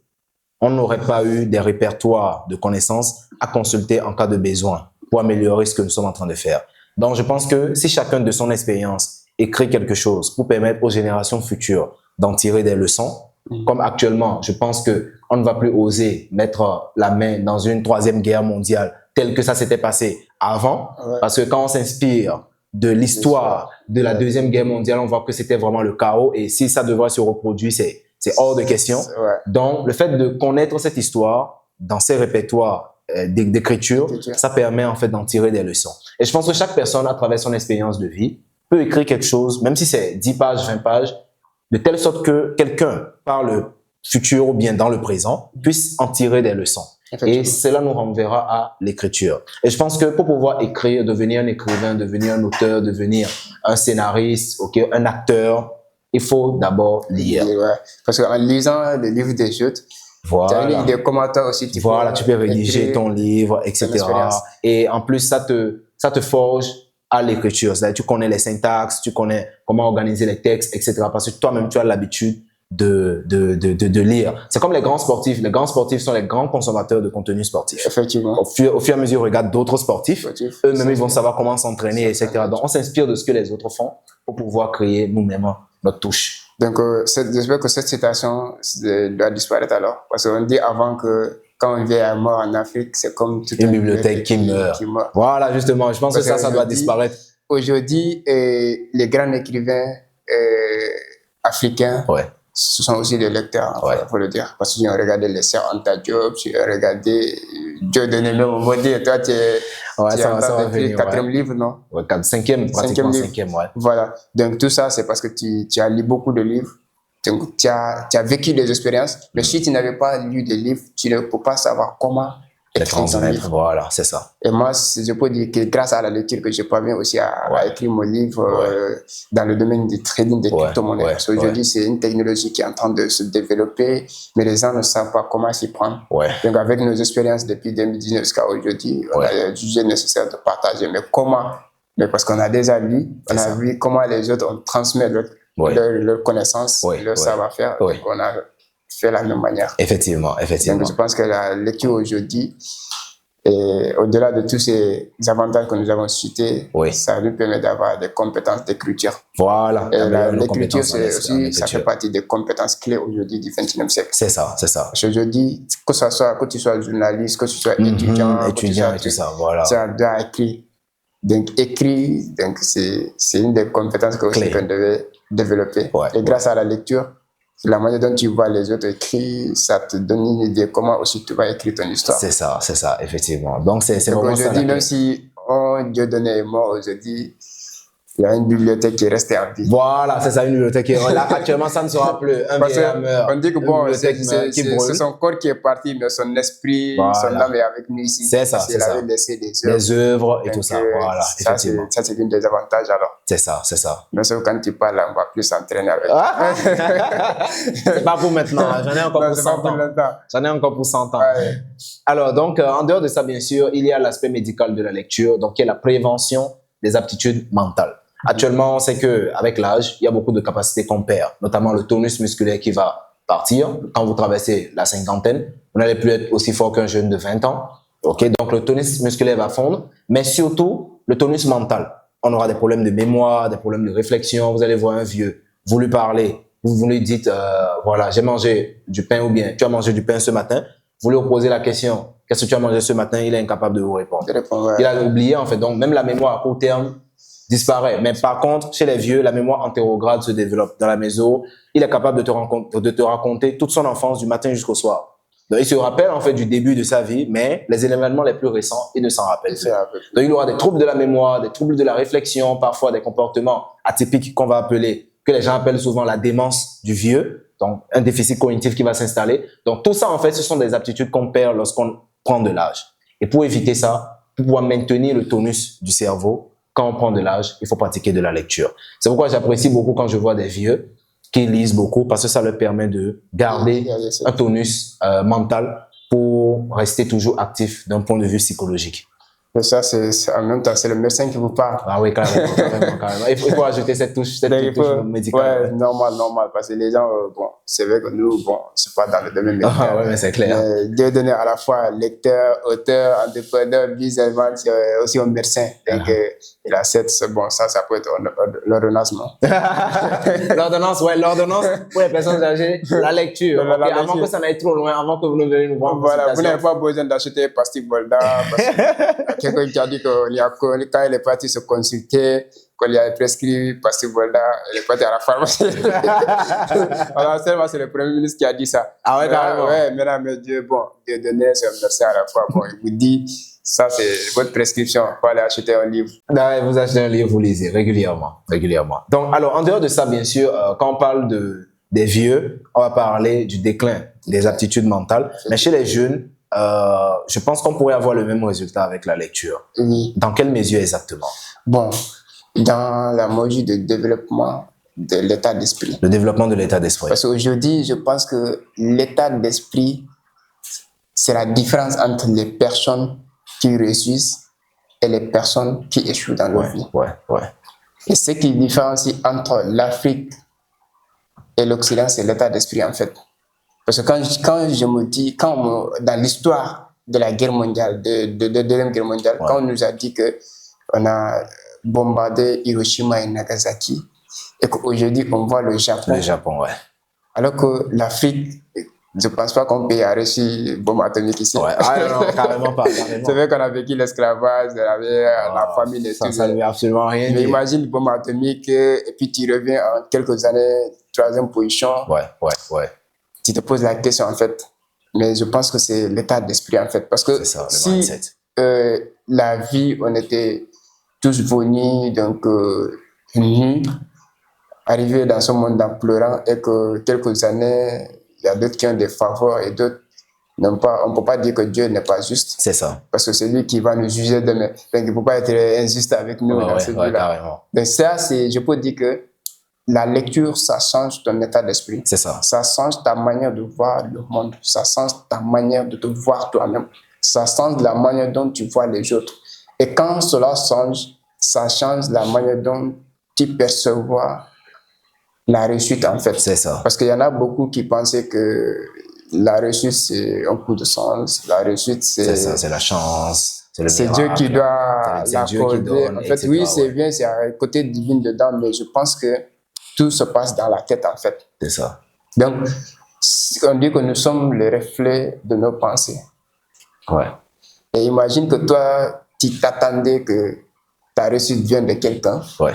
Speaker 1: on n'aurait pas eu des répertoires de connaissances à consulter en cas de besoin pour améliorer ce que nous sommes en train de faire. Donc, je pense que si chacun de son expérience écrit quelque chose pour permettre aux générations futures d'en tirer des leçons, comme actuellement, je pense qu'on ne va plus oser mettre la main dans une troisième guerre mondiale telle que ça s'était passé avant, parce que quand on s'inspire de l'histoire de la deuxième guerre mondiale, on voit que c'était vraiment le chaos, et si ça devrait se reproduire, c'est hors de question. Donc, le fait de connaître cette histoire dans ses répertoires d'écriture, ça permet en fait d'en tirer des leçons. Et je pense que chaque personne, à travers son expérience de vie, peut écrire quelque chose, même si c'est 10 pages, 20 pages, de telle sorte que quelqu'un, par le futur ou bien dans le présent, puisse en tirer des leçons. Et cela nous renverra à l'écriture. Et je pense que pour pouvoir écrire, devenir un écrivain, devenir un auteur, devenir un scénariste, un acteur, il faut d'abord lire.
Speaker 2: Parce qu'en lisant le livre des autres, tu as des commentaires aussi.
Speaker 1: Tu peux rédiger ton livre, etc. Et en plus, ça te forge à l'écriture. C'est-à-dire, tu connais les syntaxes, tu connais comment organiser les textes, etc. Parce que toi-même, tu as l'habitude de lire. C'est comme les grands sportifs. Les grands sportifs sont les grands consommateurs de contenu sportif.
Speaker 2: Effectivement.
Speaker 1: Au fur et à mesure, ils regardent d'autres sportifs. Eux-mêmes, ils vont savoir comment s'entraîner, etc. Donc, on s'inspire de ce que les autres font pour pouvoir créer nous-mêmes notre touche.
Speaker 2: Donc, j'espère que cette citation doit disparaître alors. Parce qu'on dit avant que quand on vient à mort en Afrique, c'est comme toute
Speaker 1: une bibliothèque qui meurt. Voilà, justement. Je pense que ça doit disparaître.
Speaker 2: Aujourd'hui, les grands écrivains africains, ce sont aussi des lecteurs, il faut le dire. Parce qu'ils ont regardé les sœurs Anta Diop, ils ont regardé Dieu de Némé Momodi, et toi, tu es en train d'écrire le 4e livre, non?
Speaker 1: Ouais, 5e, pratiquement 5e, ouais.
Speaker 2: Voilà. Donc, tout ça, c'est parce que tu as lu beaucoup de livres. Donc, tu as vécu des expériences. Mais si tu n'avais pas lu des livres, tu ne peux pas savoir comment écrire ton livre.
Speaker 1: Voilà, c'est ça.
Speaker 2: Et moi, je peux dire que grâce à la lecture que je parviens aussi à écrire mon livre dans le domaine du trading des crypto-monnaies. Parce qu'aujourd'hui, c'est une technologie qui est en train de se développer, mais les gens ne savent pas comment s'y prendre. Donc, avec nos expériences depuis 2019 jusqu'à aujourd'hui, on a jugé nécessaire de partager. Mais comment? Mais parce qu'on a déjà lu, on a vu comment les autres ont transmis leur connaissance, leur savoir-faire. Donc, on a fait la même manière.
Speaker 1: Effectivement.
Speaker 2: Donc, je pense que la lecture aujourd'hui, au-delà de tous ces avantages que nous avons cités, ça nous permet d'avoir des compétences d'écriture.
Speaker 1: Voilà.
Speaker 2: Et l'écriture, ça fait partie des compétences clés aujourd'hui du XXIe siècle.
Speaker 1: C'est ça.
Speaker 2: Parce qu'aujourd'hui, que tu sois journaliste, que tu sois étudiant et tout ça, voilà. Tu dois écrire. Donc, c'est une des compétences qu'on devait développer. Et grâce à la lecture, la manière dont tu vois les autres écrire, ça te donne une idée comment aussi tu vas écrire ton histoire.
Speaker 1: C'est ça, effectivement. Donc, c'est vraiment ça.
Speaker 2: Aujourd'hui, même si Dieu donnait est mort aujourd'hui, il y a une bibliothèque qui est restée en vie.
Speaker 1: Voilà, c'est ça, une bibliothèque qui est là. Actuellement, ça ne sera plus.
Speaker 2: On dit que bon, c'est son corps qui est parti, mais son esprit, son âme est avec nous ici.
Speaker 1: C'est ça, c'est ça.
Speaker 2: Il avait laissé
Speaker 1: des œuvres et tout ça. Voilà, effectivement.
Speaker 2: Ça, c'est une des avantages alors.
Speaker 1: C'est ça.
Speaker 2: Mais sauf quand tu parles, on va plus s'entraîner avec.
Speaker 1: C'est pas pour maintenant. J'en ai encore pour 100 ans. J'en ai encore pour 100 ans. Alors, donc, en dehors de ça, bien sûr, il y a l'aspect médical de la lecture, donc il y a la prévention des aptitudes mentales. Actuellement, on sait qu'avec l'âge, il y a beaucoup de capacités qu'on perd, notamment le tonus musculaire qui va partir. Quand vous traversez la cinquantaine, vous n'allez plus être aussi fort qu'un jeune de 20 ans. Donc, le tonus musculaire va fondre, mais surtout, le tonus mental. On aura des problèmes de mémoire, des problèmes de réflexion. Vous allez voir un vieux, vous lui parlez, vous lui dites, voilà, j'ai mangé du pain ou bien tu as mangé du pain ce matin. Vous lui posez la question, qu'est-ce que tu as mangé ce matin? Il est incapable de vous répondre. Il a oublié, en fait. Donc, même la mémoire à court terme disparaît. Mais par contre, chez les vieux, la mémoire antérograde se développe. Dans la maison, il est capable de te raconter toute son enfance du matin jusqu'au soir. Donc, il se rappelle, en fait, du début de sa vie, mais les événements les plus récents, il ne s'en rappelle plus. Donc, il aura des troubles de la mémoire, des troubles de la réflexion, parfois des comportements atypiques qu'on va appeler, que les gens appellent souvent la démence du vieux. Donc, un déficit cognitif qui va s'installer. Donc, tout ça, en fait, ce sont des aptitudes qu'on perd lorsqu'on prend de l'âge. Et pour éviter ça, pour pouvoir maintenir le tonus du cerveau, quand on prend de l'âge, il faut pratiquer de la lecture. C'est pourquoi j'apprécie beaucoup quand je vois des vieux qui lisent beaucoup, parce que ça leur permet de garder un tonus mental pour rester toujours actif d'un point de vue psychologique.
Speaker 2: Et ça, en même temps, c'est le médecin qui vous parle.
Speaker 1: Ah oui, carrément, carrément. Il faut ajouter cette touche médicale.
Speaker 2: Ouais, normal, parce que les gens, bon, c'est vrai que nous, bon, c'est pas dans le domaine médical.
Speaker 1: Ah ouais, mais c'est clair.
Speaker 2: Mais Dieu donné à la fois lecteur, auteur, entrepreneur, businessman, c'est aussi un médecin. Donc, il a bon, ça peut être l'ordonnance, non?
Speaker 1: L'ordonnance, pour les personnes âgées, la lecture. Avant que ça n'aille trop loin, avant que vous ne veniez nous voir.
Speaker 2: Voilà, vous n'avez pas besoin d'acheter pastille Bolda, parce que quelqu'un qui a dit que quand il est parti se consulter, qu'on lui a prescrit pastille Bolda, il est parti à la pharmacie. Alors, seulement, c'est le Premier ministre qui a dit ça.
Speaker 1: Ah ouais, carrément.
Speaker 2: Ouais, mais Dieu donné, c'est un médecin à la fois. Bon, il vous dit, ça, c'est votre prescription. Il faut aller acheter un livre.
Speaker 1: Non, vous achetez un livre, vous lisez régulièrement. Donc, alors, en dehors de ça, bien sûr, quand on parle des vieux, on va parler du déclin des aptitudes mentales. Mais chez les jeunes, je pense qu'on pourrait avoir le même résultat avec la lecture.
Speaker 2: Oui.
Speaker 1: Dans quelle mesure exactement?
Speaker 2: Bon, dans la mesure de développement de l'état d'esprit.
Speaker 1: Le développement de l'état d'esprit.
Speaker 2: Parce qu'aujourd'hui, je pense que l'état d'esprit, c'est la différence entre les personnes qui réussissent et les personnes qui échouent dans leur vie.
Speaker 1: Ouais.
Speaker 2: Et ce qui différencie entre l'Afrique et l'Occident, c'est l'état d'esprit, en fait. Parce que quand je me dis, dans l'histoire de la guerre mondiale, de Deuxième Guerre mondiale, quand on nous a dit qu'on a bombardé Hiroshima et Nagasaki, et qu'aujourd'hui, on voit le Japon.
Speaker 1: Le Japon, ouais.
Speaker 2: Alors que l'Afrique, je ne pense pas qu'on peut y reçu une bombe atomique ici.
Speaker 1: Ouais. Ah non, carrément pas.
Speaker 2: C'est vrai qu'on a vécu l'esclavage, la famine et tout.
Speaker 1: Ça ne veut absolument rien dire.
Speaker 2: Mais imagine une bombe atomique et puis tu reviens en quelques années, 3e position.
Speaker 1: Ouais.
Speaker 2: Tu te poses la question, en fait. Mais je pense que c'est l'état d'esprit, en fait. Parce que
Speaker 1: ça,
Speaker 2: si la vie, on était tous venus, donc nus, arrivés dans ce monde en pleurant, et que quelques années, il y a d'autres qui ont des faveurs et d'autres n'ont pas. On ne peut pas dire que Dieu n'est pas juste.
Speaker 1: C'est ça.
Speaker 2: Parce que c'est lui qui va nous juger demain. Donc, il ne peut pas être injuste avec nous dans ce vie-là.
Speaker 1: Carrément.
Speaker 2: Donc, ça, je peux dire que la lecture, ça change ton état d'esprit.
Speaker 1: C'est ça.
Speaker 2: Ça change ta manière de voir le monde. Ça change ta manière de te voir toi-même. Ça change la manière dont tu vois les autres. Et quand cela change, ça change la manière dont tu perçois la réussite, en fait.
Speaker 1: C'est ça.
Speaker 2: Parce qu'il y en a beaucoup qui pensaient que la réussite, c'est un coup de sens. La réussite,
Speaker 1: c'est ça, c'est la chance.
Speaker 2: C'est Dieu qui doit l'accorder. En fait, oui, c'est bien, c'est un côté divin dedans, mais je pense que tout se passe dans la tête, en fait.
Speaker 1: C'est ça.
Speaker 2: Donc, on dit que nous sommes le reflet de nos pensées.
Speaker 1: Ouais.
Speaker 2: Et imagine que toi, tu t'attendais que ta réussite vienne de quelqu'un.
Speaker 1: Ouais.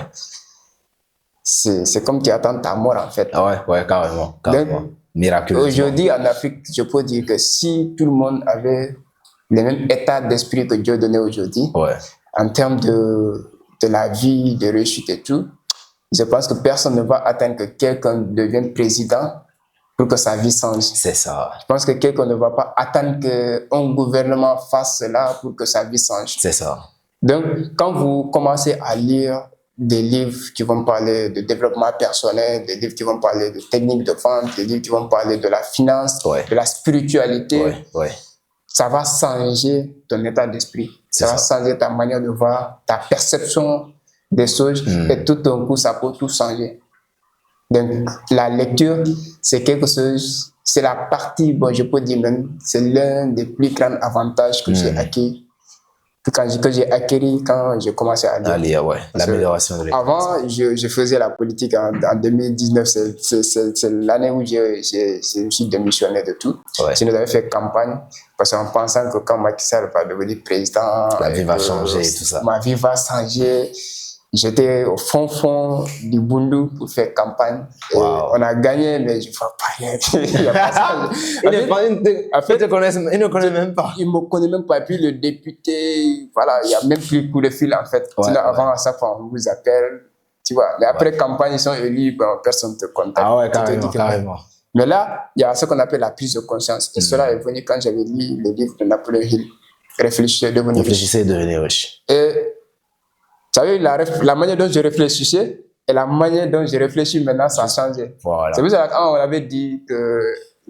Speaker 2: C'est comme tu attends ta mort, en fait.
Speaker 1: Ah ouais, carrément.
Speaker 2: Donc,
Speaker 1: miraculeux.
Speaker 2: Aujourd'hui, en Afrique, je peux dire que si tout le monde avait le même état d'esprit que Dieu donnait aujourd'hui, en termes de la vie, de réussite et tout, je pense que personne ne va attendre que quelqu'un devienne président pour que sa vie change.
Speaker 1: C'est ça.
Speaker 2: Je pense que quelqu'un ne va pas attendre qu'un gouvernement fasse cela pour que sa vie change.
Speaker 1: C'est ça.
Speaker 2: Donc, quand vous commencez à lire des livres qui vont parler de développement personnel, des livres qui vont parler de techniques de vente, des livres qui vont parler de la finance, de la spiritualité, ça va changer ton état d'esprit. Ça va changer ta manière de voir, ta perception des choses, et tout d'un coup, ça peut tout changer. Donc, la lecture, c'est quelque chose, c'est la partie, bon, je peux dire même, c'est l'un des plus grands avantages que j'ai acquis, que j'ai acquis quand j'ai commencé à lire.
Speaker 1: L'amélioration de l'écoute.
Speaker 2: Avant, je faisais la politique en 2019, c'est l'année où je suis démissionné de tout. Je nous avais fait campagne, parce qu'en pensant que quand Macky Sall va devenir président,
Speaker 1: la vie va changer et tout ça.
Speaker 2: Ma vie va changer. J'étais au fond du Bundu pour faire campagne.
Speaker 1: Wow.
Speaker 2: On a gagné, mais je ne vois pas rien.
Speaker 1: Il ne connaît même pas.
Speaker 2: Il ne me connaît même pas. Et puis le député, voilà, il n'y a même plus de coup de fil, en fait. Sinon, avant, à chaque fois, on vous appelle. Tu vois. Mais après campagne, ils sont élus, bon, personne ne te contacte.
Speaker 1: Ah ouais, carrément.
Speaker 2: Mais là, il y a ce qu'on appelle la prise de conscience. Et cela est venu quand j'avais lu le livre de Napoléon Hill. Réfléchissez, devenez riche. Et vous savez, la manière dont je réfléchissais et la manière dont je réfléchis maintenant, ça a changé.
Speaker 1: Voilà.
Speaker 2: C'est pour ça qu'on avait dit que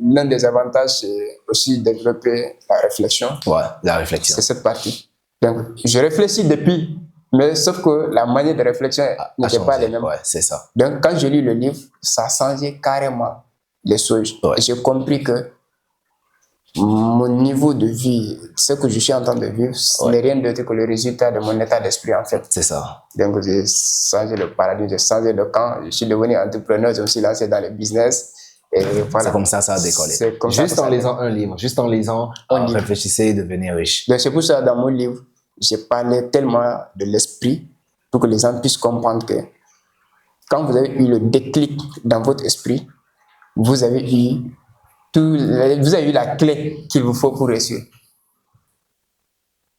Speaker 2: l'un des avantages, c'est aussi développer la réflexion.
Speaker 1: Ouais, la réflexion.
Speaker 2: C'est cette partie. Donc, je réfléchis depuis, mais sauf que la manière de réflexion n'était pas la même.
Speaker 1: Ouais, c'est ça.
Speaker 2: Donc, quand je lis le livre, ça a changé carrément les choses.
Speaker 1: Ouais.
Speaker 2: J'ai compris que mon niveau de vie, ce que je suis en train de vivre, ce n'est rien d'autre que le résultat de mon état d'esprit, en fait.
Speaker 1: C'est ça.
Speaker 2: Donc, j'ai changé le paradigme, j'ai changé le camp. Je suis devenu entrepreneur, je me suis lancé dans le business. Et voilà.
Speaker 1: C'est comme ça a décollé. Juste en lisant un livre, juste en lisant, on réfléchissait et devenir riche.
Speaker 2: Donc, c'est pour ça, dans mon livre, j'ai parlé tellement de l'esprit pour que les gens puissent comprendre que quand vous avez eu le déclic dans votre esprit, vous avez eu la clé qu'il vous faut pour réussir.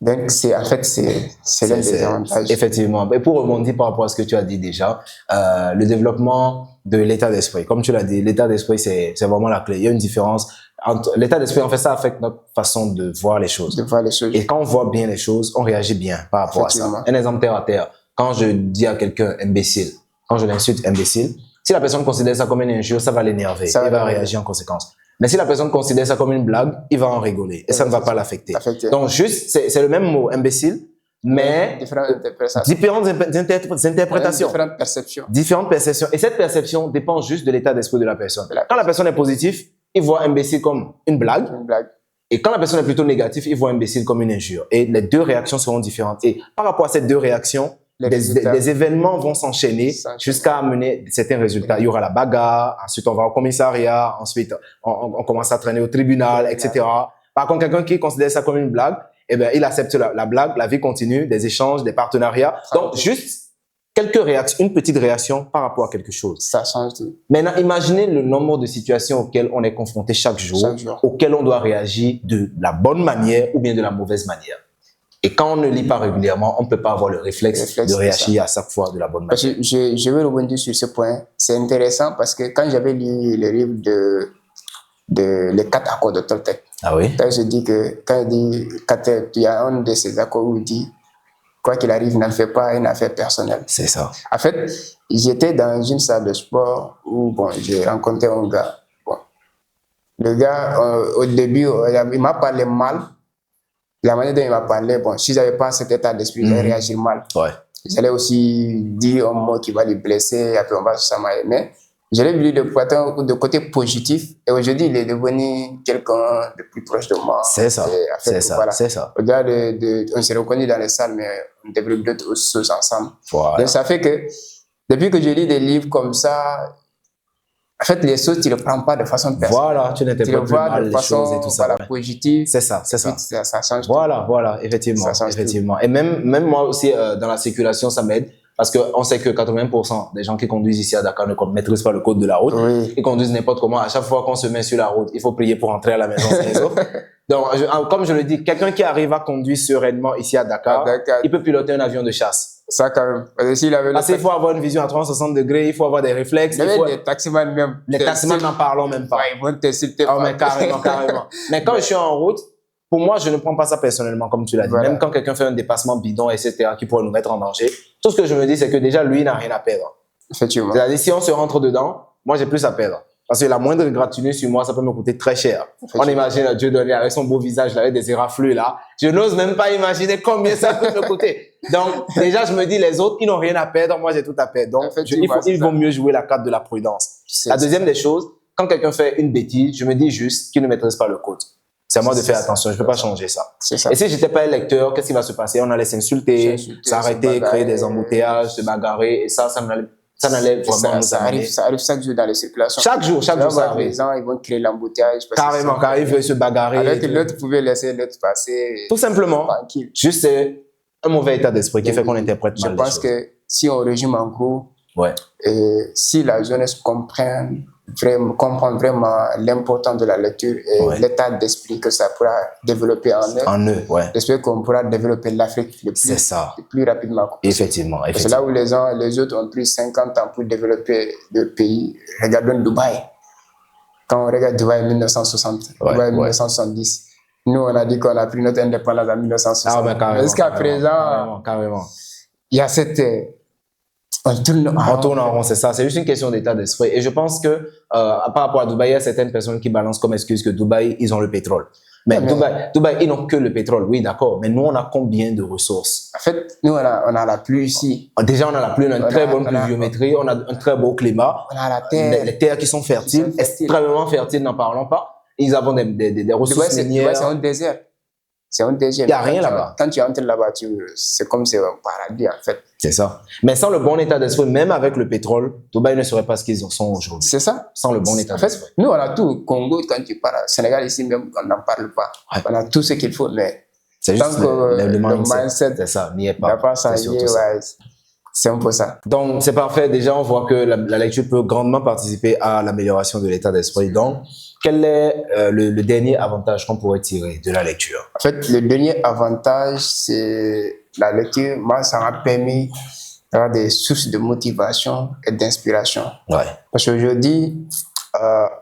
Speaker 2: Donc, l'un des avantages.
Speaker 1: Effectivement. Et pour rebondir par rapport à ce que tu as dit déjà, le développement de l'état d'esprit. Comme tu l'as dit, l'état d'esprit, c'est vraiment la clé. Il y a une différence entre l'état d'esprit, en fait, ça affecte notre façon de voir les choses. Et quand on voit bien les choses, on réagit bien par rapport à ça. Un exemple terre à terre. Quand je dis à quelqu'un imbécile, quand je l'insulte imbécile, si la personne considère ça comme une injure, ça va l'énerver. Il va réagir en conséquence. Mais si la personne considère ça comme une blague, il va en rigoler et ça ne va pas l'affecter. Donc juste, c'est le même mot, imbécile, mais différentes interprétations. Différentes perceptions. Et cette perception dépend juste de l'état d'esprit de la personne. Quand la personne est positive, il voit imbécile comme une blague. Et quand la personne est plutôt négative, il voit imbécile comme une injure. Et les deux réactions seront différentes. Et par rapport à ces deux réactions, des événements vont s'enchaîner jusqu'à amener certains résultats. Il y aura la bagarre, ensuite on va au commissariat, ensuite on commence à traîner au tribunal, etc. Par contre, quelqu'un qui considère ça comme une blague, eh ben, il accepte la blague, la vie continue, des échanges, des partenariats. Donc, juste quelques réactions, une petite réaction par rapport à quelque chose.
Speaker 2: Ça change tout.
Speaker 1: Maintenant, imaginez le nombre de situations auxquelles on est confronté chaque jour, auxquelles on doit réagir de la bonne manière ou bien de la mauvaise manière. Et quand on ne lit pas régulièrement, on ne peut pas avoir le réflexe de réagir à chaque fois de la bonne manière.
Speaker 2: Je vais rebondir sur ce point. C'est intéressant parce que quand j'avais lu le livre de les 4 accords de Toltec, je dis que quand il y a un de ces accords où il dit quoi qu'il arrive, n'en fais pas une affaire personnelle.
Speaker 1: C'est ça.
Speaker 2: En fait, j'étais dans une salle de sport où j'ai rencontré un gars. Le gars, au début, il m'a parlé mal. La manière dont il m'a parlé, si je n'avais pas cet état d'esprit, j'allais réagir mal. J'allais aussi dire un mot qui va lui blesser, après on va se s'amailler. Mais je l'ai vu de côté positif, et aujourd'hui, il est devenu quelqu'un de plus proche de moi.
Speaker 1: C'est ça, c'est ça.
Speaker 2: Au-delà on s'est reconnus dans les salles, mais on développe d'autres choses ensemble. Donc ça fait que, depuis que je lis des livres comme ça, en fait, les choses, tu ne les prends pas de façon personnelle.
Speaker 1: Voilà, tu n'interprètes plus mal les choses et tout ça.
Speaker 2: Positive.
Speaker 1: C'est ça, c'est ça.
Speaker 2: Ça change tout.
Speaker 1: Voilà, effectivement. Et même moi aussi, dans la circulation, ça m'aide. Parce qu'on sait que 80% des gens qui conduisent ici à Dakar ne maîtrisent pas le code de la route. Ils conduisent n'importe comment. À chaque fois qu'on se met sur la route, il faut prier pour entrer à la maison sans autres. Donc, comme je le dis, quelqu'un qui arrive à conduire sereinement ici à Dakar, il peut piloter un avion de chasse.
Speaker 2: Ça, quand même. Parce
Speaker 1: qu'il faut avoir une vision à 360 degrés, il faut avoir des réflexes.
Speaker 2: Les taximans même.
Speaker 1: Les taximans n'en parlons même pas.
Speaker 2: Ils vont t'insulter.
Speaker 1: Mais carrément. Mais quand je suis en route, pour moi, je ne prends pas ça personnellement, comme tu l'as dit. Même quand quelqu'un fait un dépassement bidon, etc., qui pourrait nous mettre en danger, tout ce que je me dis, c'est que déjà, lui, n'a rien à perdre.
Speaker 2: Effectivement.
Speaker 1: C'est-à-dire, si on se rentre dedans, moi, j'ai plus à perdre. Parce que la moindre égratignure sur moi, ça peut me coûter très cher. On imagine à Dieu donné avec son beau visage, là, avec des éraflures là. Je n'ose même pas imaginer combien ça peut me coûter. Donc, déjà, je me dis, les autres, ils n'ont rien à perdre. Moi, j'ai tout à perdre. Donc, il vaut mieux jouer la carte de la prudence. La deuxième des choses, quand quelqu'un fait une bêtise, je me dis juste qu'il ne maîtrise pas le code. C'est à moi de faire attention. Je ne peux pas changer ça. Et si j'étais pas électeur, qu'est-ce qui va se passer? On allait s'insulter, s'arrêter, créer des embouteillages, se bagarrer. Et ça n'allait vraiment nous amener.
Speaker 2: Ça arrive chaque jour dans les circulations.
Speaker 1: Chaque jour, ça arrive.
Speaker 2: Les gens, ils vont créer l'embouteillage.
Speaker 1: Carrément, car ils veulent se bagarrer.
Speaker 2: Alors que l'autre pouvait laisser l'autre passer.
Speaker 1: Tout simplement.
Speaker 2: Tranquille.
Speaker 1: Juste un mauvais état d'esprit qui fait qu'on interprète mal les choses.
Speaker 2: Je pense que si on résume en gros, si la jeunesse comprend vraiment l'importance de la lecture et l'état d'esprit que ça pourra développer en eux. J'espère qu'on pourra développer l'Afrique le plus rapidement.
Speaker 1: Effectivement.
Speaker 2: C'est là où les autres ont pris 50 ans pour développer le pays. Regardons Dubaï. Quand on regarde Dubaï en 1960, Dubaï en 1970, nous, on a dit qu'on a pris notre indépendance en 1960. Jusqu'à présent, il y a cette... On tourne
Speaker 1: en rond, c'est ça. C'est juste une question d'état d'esprit. Et je pense que par rapport à Dubaï, il y a certaines personnes qui balancent comme excuse que Dubaï, ils ont le pétrole. Mais Dubaï, ils n'ont que le pétrole, oui, d'accord. Mais nous, on a combien de ressources?
Speaker 2: En fait, nous, on a la pluie ici.
Speaker 1: Déjà, on a la pluie, on a une très bonne pluviométrie, on a un très beau climat.
Speaker 2: On a la terre.
Speaker 1: Les terres qui sont fertiles, extrêmement fertiles, n'en parlons pas. Ils ont des ressources minières.
Speaker 2: C'est un désert. C'est un désert.
Speaker 1: Il n'y a rien là-bas.
Speaker 2: Quand tu entres là-bas, c'est comme c'est un paradis, en fait.
Speaker 1: C'est ça. Mais sans le bon état d'esprit, même avec le pétrole, Dubaï ne serait pas ce qu'ils en sont aujourd'hui.
Speaker 2: C'est ça.
Speaker 1: Sans le bon état d'esprit.
Speaker 2: En fait, nous, on a tout. Congo, quand tu pars, Sénégal, ici même, on n'en parle pas. Ouais. On a tout ce qu'il faut, mais
Speaker 1: c'est juste le mindset. C'est ça, n'y est pas.
Speaker 2: C'est un peu ça.
Speaker 1: Donc, c'est parfait. Déjà, on voit que la lecture peut grandement participer à l'amélioration de l'état d'esprit. Donc, quel est le dernier avantage qu'on pourrait tirer de la lecture?
Speaker 2: En fait, le dernier avantage, c'est la lecture. Moi, ça m'a permis d'avoir des sources de motivation et d'inspiration.
Speaker 1: Ouais.
Speaker 2: Parce qu'aujourd'hui,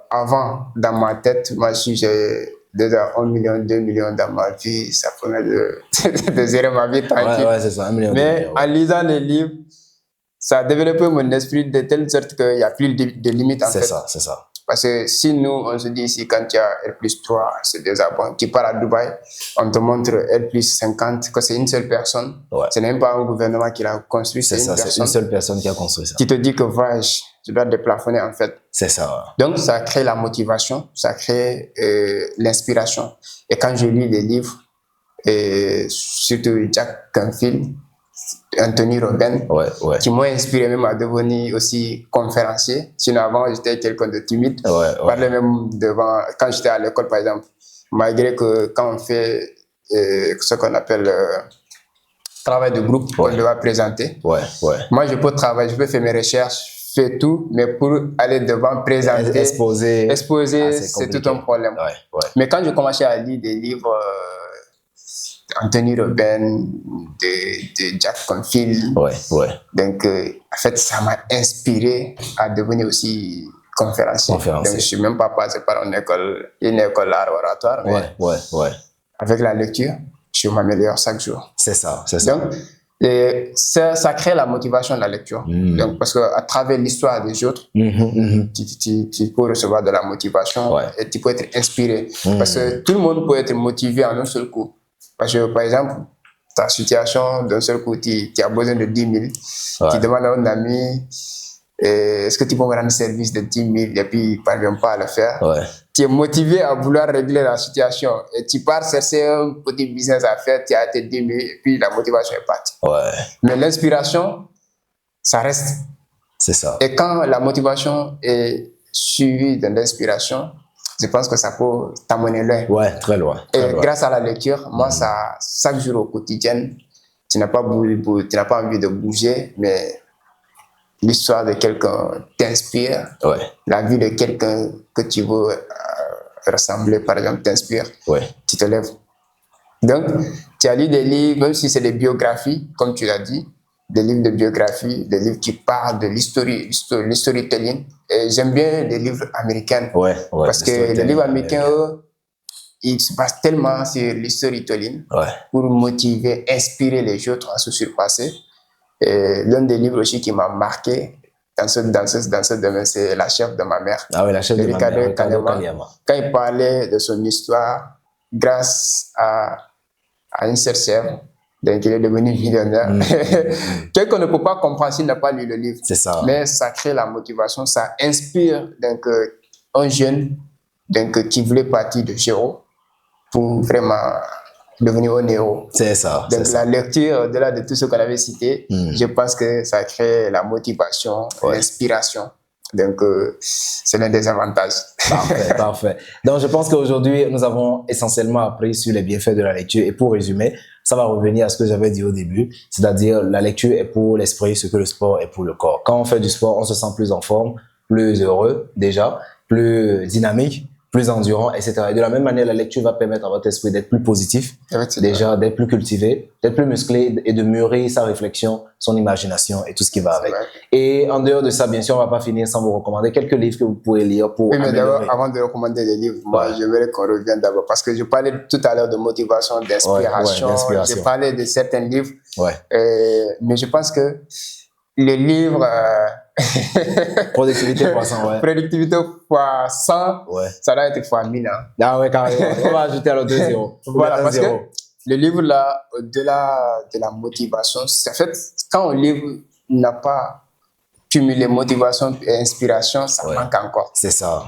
Speaker 2: avant, dans ma tête, moi, si j'ai déjà 1 million, 2 millions dans ma vie, ça permet de gérer ma vie tranquille.
Speaker 1: Ouais, c'est ça, 1 million.
Speaker 2: Mais en lisant les livres, ça a développé mon esprit de telle sorte qu'il n'y a plus de limites, en fait.
Speaker 1: C'est ça.
Speaker 2: Parce que si nous, on se dit ici, quand tu as R+3, c'est déjà bon. Tu pars à Dubaï, on te montre R+50, que c'est une seule personne.
Speaker 1: Ouais.
Speaker 2: Ce n'est même pas un gouvernement qui l'a construit,
Speaker 1: c'est une seule personne qui a construit ça.
Speaker 2: Qui te dit que tu dois déplafonner, en fait.
Speaker 1: C'est ça.
Speaker 2: Donc, ça crée la motivation, ça crée l'inspiration. Et quand je lis des livres, et surtout Jack Canfield, Anthony Robbins, qui m'ont inspiré même à devenir aussi conférencier. Sinon, avant, j'étais quelqu'un de timide. Parlais même devant, quand j'étais à l'école, par exemple, malgré que quand on fait ce qu'on appelle travail de groupe, on doit présenter. Moi, je peux travailler, je peux faire mes recherches, faire tout, mais pour aller devant, présenter, exposer, c'est tout un problème. Mais quand je commençais à lire des livres, Anthony Robbins, de Jack Canfield. Donc, en fait, ça m'a inspiré à devenir aussi conférencier. Donc, je ne suis même pas passé par une école d'art oratoire. Mais avec la lecture, je m'améliore chaque jour.
Speaker 1: C'est ça.
Speaker 2: Donc, ça crée la motivation de la lecture. Donc, parce qu'à travers l'histoire des autres, tu peux recevoir de la motivation et tu peux être inspiré. Parce que tout le monde peut être motivé en un seul coup. Parce que, par exemple, ta situation, d'un seul coup, tu as besoin de 10 000. Tu demandes à un ami, est-ce que tu peux me rendre service de 10 000 et puis il ne parvient pas à le faire. Tu es motivé à vouloir régler la situation et tu pars chercher un petit business à faire, tu as tes 10 000 et puis la motivation est partie. Mais l'inspiration, ça reste.
Speaker 1: C'est ça.
Speaker 2: Et quand la motivation est suivie de l'inspiration, je pense que ça peut t'amener loin.
Speaker 1: Très loin.
Speaker 2: Grâce à la lecture, moi, ça, chaque jour au quotidien, tu n'as pas envie de bouger, mais l'histoire de quelqu'un t'inspire. La vie de quelqu'un que tu veux ressembler, par exemple, t'inspire. Tu te lèves. Donc, tu as lu des livres, même si c'est des biographies, comme tu l'as dit, des livres de biographie, des livres qui parlent de le storytelling. Et j'aime bien les livres américains. Parce que les livres américains, eux, ils se basent tellement sur le storytelling pour motiver, inspirer les autres à se surpasser. Et l'un des livres aussi qui m'a marqué dans ce domaine, c'est La chef de ma mère.
Speaker 1: La chef de ma mère, Ricardo Kanyama.
Speaker 2: Quand il parlait de son histoire, grâce à une sorcière, donc il est devenu millionnaire. Quelqu'un ne peut pas comprendre s'il n'a pas lu le livre.
Speaker 1: C'est ça.
Speaker 2: Mais ça crée la motivation, ça inspire donc, un jeune donc, qui voulait partir de zéro pour vraiment devenir un héros.
Speaker 1: C'est ça.
Speaker 2: Donc la lecture, au-delà de tout ce qu'on avait cité, je pense que ça crée la motivation, l'inspiration. Donc, c'est l'un des avantages.
Speaker 1: Parfait. Donc, je pense qu'aujourd'hui, nous avons essentiellement appris sur les bienfaits de la lecture. Et pour résumer, ça va revenir à ce que j'avais dit au début, c'est-à-dire la lecture est pour l'esprit ce que le sport est pour le corps. Quand on fait du sport, on se sent plus en forme, plus heureux déjà, plus dynamique, plus endurant, etc. Et de la même manière, la lecture va permettre à votre esprit d'être plus positif, déjà d'être plus cultivé, d'être plus musclé et de mûrir sa réflexion, son imagination et tout ce qui va avec. Et en dehors de ça, bien sûr, on va pas finir sans vous recommander quelques livres que vous pourrez lire pour
Speaker 2: mais d'abord, avant de recommander les livres, moi, j'aimerais qu'on revienne d'abord parce que je parlais tout à l'heure de motivation, d'inspiration. J'ai parlé de certains livres, mais je pense que les livres
Speaker 1: Productivité fois 100, ouais.
Speaker 2: Productivité fois 100,
Speaker 1: ouais.
Speaker 2: Ça doit être fois 1000. Hein.
Speaker 1: Ah ouais, carrément. On va ajouter alors 2-0.
Speaker 2: Voilà, parce que le livre là, au-delà de la motivation, en fait, quand un livre n'a pas cumulé motivation et inspiration, ça manque encore.
Speaker 1: C'est ça.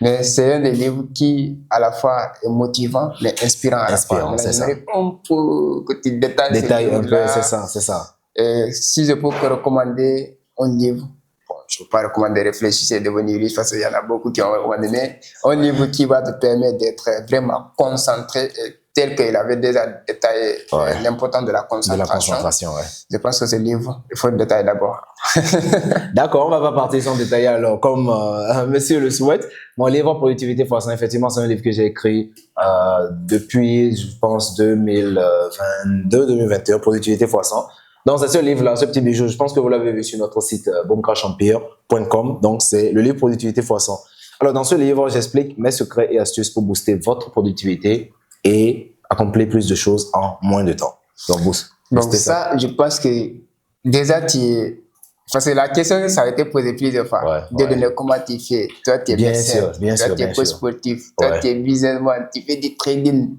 Speaker 2: Mais c'est un des livres qui, à la fois, est motivant, mais inspirant à la fois.
Speaker 1: C'est ça.
Speaker 2: Un peu que tu
Speaker 1: détaille un peu, c'est ça.
Speaker 2: Et si je peux te recommander un livre, bon, je ne peux pas recommander Réfléchir et devenir riche parce qu'il y en a beaucoup qui ont recommandé, mais un livre qui va te permettre d'être vraiment concentré, tel qu'il avait déjà détaillé l'importance de la concentration. Je pense que ce livre, il faut le détailler d'abord.
Speaker 1: D'accord, on ne va pas partir sans détailler alors. Comme monsieur le souhaite, mon livre Productivité x 100, effectivement, c'est un livre que j'ai écrit depuis, je pense, 2022-2021, Productivité x 100. Donc, c'est ce livre-là, ce petit bijou, je pense que vous l'avez vu sur notre site boomcrashempire.com. Donc, c'est le livre Productivité x 100. Alors, dans ce livre, j'explique mes secrets et astuces pour booster votre productivité et accomplir plus de choses en moins de temps. Donc,
Speaker 2: donc ça, je pense que déjà, parce que la question, ça a été posée plusieurs fois. De donner comment tu fais. Toi, tu es médecin, toi, tu es coach sportif, toi, tu es businessman, tu fais du trading.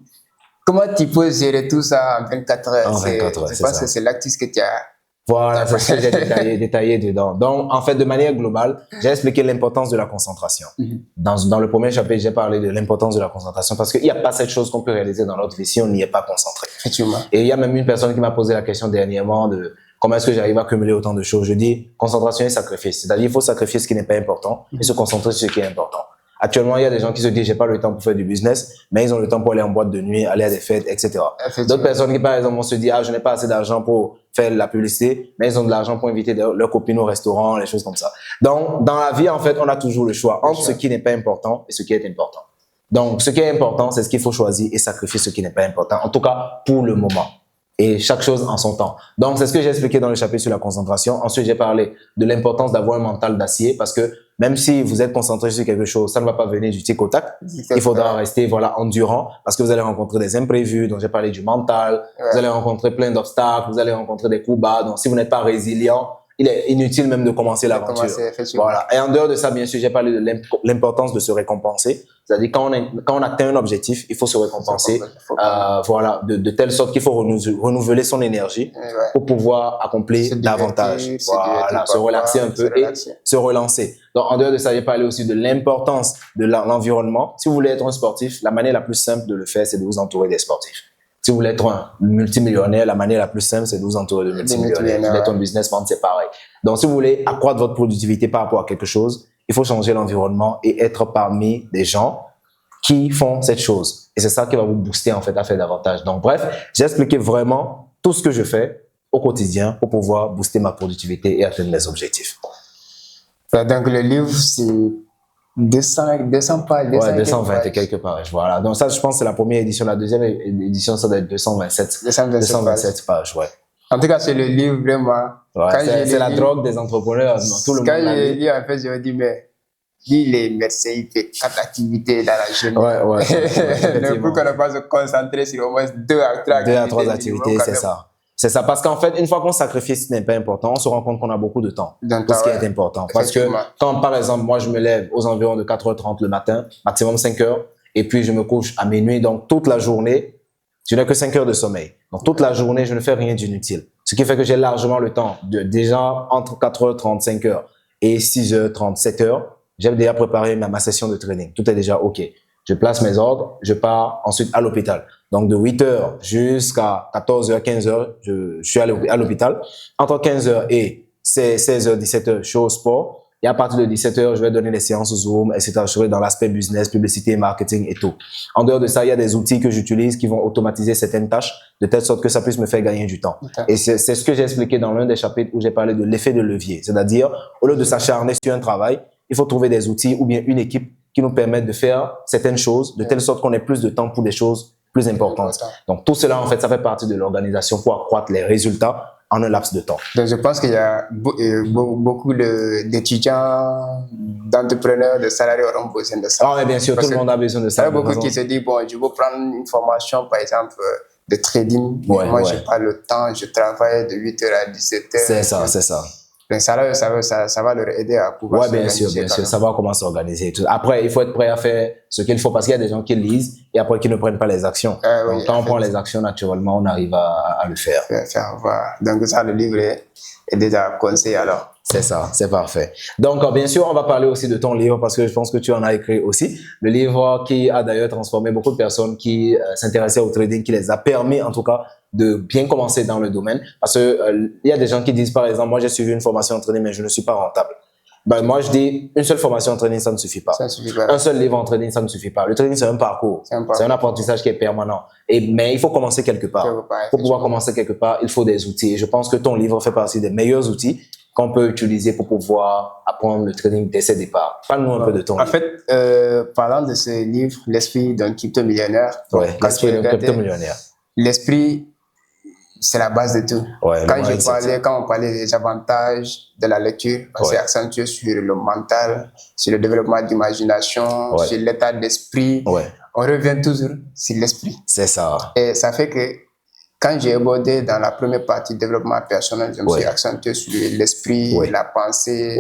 Speaker 2: Comment tu peux gérer tout ça en 24 heures?
Speaker 1: En 24 heures,
Speaker 2: je pense que c'est l'actif que tu as.
Speaker 1: Voilà, c'est ce que j'ai détaillé dedans. Donc, en fait, de manière globale, j'ai expliqué l'importance de la concentration. Dans le premier chapitre, j'ai parlé de l'importance de la concentration parce qu'il n'y a pas cette chose qu'on peut réaliser dans notre vie si on n'y est pas concentré.
Speaker 2: Effectivement.
Speaker 1: Et il y a même une personne qui m'a posé la question dernièrement de comment est-ce que j'arrive à cumuler autant de choses. Je dis concentration et sacrifice. C'est-à-dire, il faut sacrifier ce qui n'est pas important et se concentrer sur ce qui est important. Actuellement, il y a des gens qui se disent, j'ai pas le temps pour faire du business, mais ils ont le temps pour aller en boîte de nuit, aller à des fêtes, etc. D'autres personnes qui, par exemple, vont se dire, je n'ai pas assez d'argent pour faire la publicité, mais ils ont de l'argent pour inviter leurs copines au restaurant, les choses comme ça. Donc, dans la vie, en fait, on a toujours le choix entre ce qui n'est pas important et ce qui est important. Donc, ce qui est important, c'est ce qu'il faut choisir et sacrifier ce qui n'est pas important. En tout cas, pour le moment. Et chaque chose en son temps. Donc, c'est ce que j'ai expliqué dans le chapitre sur la concentration. Ensuite, j'ai parlé de l'importance d'avoir un mental d'acier parce que même si vous êtes concentré sur quelque chose, ça ne va pas venir du tic au tac. Il faudra rester, endurant parce que vous allez rencontrer des imprévus. Donc, j'ai parlé du mental. Vous allez rencontrer plein d'obstacles. Vous allez rencontrer des coups bas. Donc, si vous n'êtes pas résilient, il est inutile même de commencer l'aventure. Voilà. Et en dehors de ça, bien sûr, j'ai parlé de l'importance de se récompenser. C'est-à-dire, quand on atteint un objectif, il faut se récompenser. De telle sorte qu'il faut renouveler son énergie pour pouvoir accomplir davantage. Voilà. Se relaxer un peu et se relancer. Donc, en dehors de ça, j'ai parlé aussi de l'importance de l'environnement. Si vous voulez être un sportif, la manière la plus simple de le faire, c'est de vous entourer des sportifs. Si vous voulez être un multimillionnaire, la manière la plus simple, c'est de vous entourer de multimillionnaires. Si vous êtes un businessman, c'est pareil. Donc, si vous voulez accroître votre productivité par rapport à quelque chose, il faut changer l'environnement et être parmi des gens qui font cette chose. Et c'est ça qui va vous booster, en fait, à faire davantage. Donc, bref, j'ai expliqué vraiment tout ce que je fais au quotidien pour pouvoir booster ma productivité et atteindre mes objectifs.
Speaker 2: Donc, le livre, c'est 200 pages.
Speaker 1: 220 et quelques pages. Voilà. Donc, ça, je pense que c'est la première édition. La deuxième édition, ça doit être 227 pages, ouais.
Speaker 2: En tout cas, c'est le livre vraiment.
Speaker 1: C'est la drogue des entrepreneurs. Tout le monde
Speaker 2: quand j'ai lu, en fait, je me dis, mais lui, il est médecin, il fait 4 activités dans la journée. Donc, pour qu'on ne pas se concentrer sur au moins 2 à 3
Speaker 1: activités, c'est ça. C'est ça, parce qu'en fait, une fois qu'on sacrifie ce qui n'est pas important, on se rend compte qu'on a beaucoup de temps pour ce qui est important. Parce que quand, par exemple, moi, je me lève aux environs de 4h30 le matin, maximum 5h, et puis je me couche à minuit, donc toute la journée, je n'ai que 5 heures de sommeil. Donc toute la journée, je ne fais rien d'inutile. Ce qui fait que j'ai largement le temps de déjà entre 4h30, 5h et 6h30, 7h, j'ai déjà préparé ma session de training. Tout est déjà OK. Je place mes ordres, je pars ensuite à l'hôpital. Donc, de 8h jusqu'à 14h, 15h, je suis à l'hôpital. Entre 15h et 16h, 17h, je suis au sport. Et à partir de 17h, je vais donner des séances Zoom, etc. Je serai dans l'aspect business, publicité, marketing et tout. En dehors de ça, il y a des outils que j'utilise qui vont automatiser certaines tâches de telle sorte que ça puisse me faire gagner du temps. Et c'est ce que j'ai expliqué dans l'un des chapitres où j'ai parlé de l'effet de levier. C'est-à-dire, au lieu de s'acharner sur un travail, il faut trouver des outils ou bien une équipe qui nous permettent de faire certaines choses de telle sorte qu'on ait plus de temps pour des choses plus importantes. Donc, tout cela, en fait, ça fait partie de l'organisation pour accroître les résultats en un laps de temps.
Speaker 2: Donc, je pense qu'il y a beaucoup d'étudiants, d'entrepreneurs, de salariés auront besoin de ça.
Speaker 1: Ah, mais bien sûr, tout le monde a besoin de ça.
Speaker 2: Il y a beaucoup qui se disent, bon, je veux prendre une formation, par exemple, de trading. Moi, je n'ai pas le temps, je travaille de 8h à 17h.
Speaker 1: C'est ça.
Speaker 2: Donc ça va leur aider à pouvoir
Speaker 1: s'organiser. Ouais, bien sûr, savoir comment s'organiser. Après, il faut être prêt à faire ce qu'il faut parce qu'il y a des gens qui lisent et après qui ne prennent pas les actions. Donc, quand on prend les actions, naturellement, on arrive à le faire.
Speaker 2: Voilà. Donc ça, le livre est déjà conseillé alors.
Speaker 1: C'est ça, c'est parfait. Donc, bien sûr, on va parler aussi de ton livre parce que je pense que tu en as écrit aussi. Le livre qui a d'ailleurs transformé beaucoup de personnes qui s'intéressaient au trading, qui les a permis en tout cas de bien commencer dans le domaine. Parce que il y a des gens qui disent par exemple, moi j'ai suivi une formation en trading mais je ne suis pas rentable. Ben, moi je dis, une seule formation en trading ça ne suffit pas.
Speaker 2: Ça suffit pas.
Speaker 1: Un seul livre en trading ça ne suffit pas. Le trading c'est un parcours. C'est un apprentissage qui est permanent. Mais il faut commencer quelque part. Pour pouvoir commencer quelque part, il faut des outils. Et je pense que ton livre fait partie des meilleurs outils qu'on peut utiliser pour pouvoir apprendre le trading dès ses départs. Parle-nous un peu de ton livre.
Speaker 2: En fait, parlant de ce livre, L'esprit d'un crypto-millionnaire.
Speaker 1: Ouais, L'esprit d'un crypto-millionnaire.
Speaker 2: L'esprit, c'est la base de tout.
Speaker 1: Ouais,
Speaker 2: quand on parlait des avantages de la lecture, on s'est accentué sur le mental, sur le développement d'imagination, sur l'état d'esprit. On revient toujours sur l'esprit.
Speaker 1: C'est ça.
Speaker 2: Et ça fait que quand j'ai abordé dans la première partie développement personnel, je me suis accentué sur l'esprit, la pensée.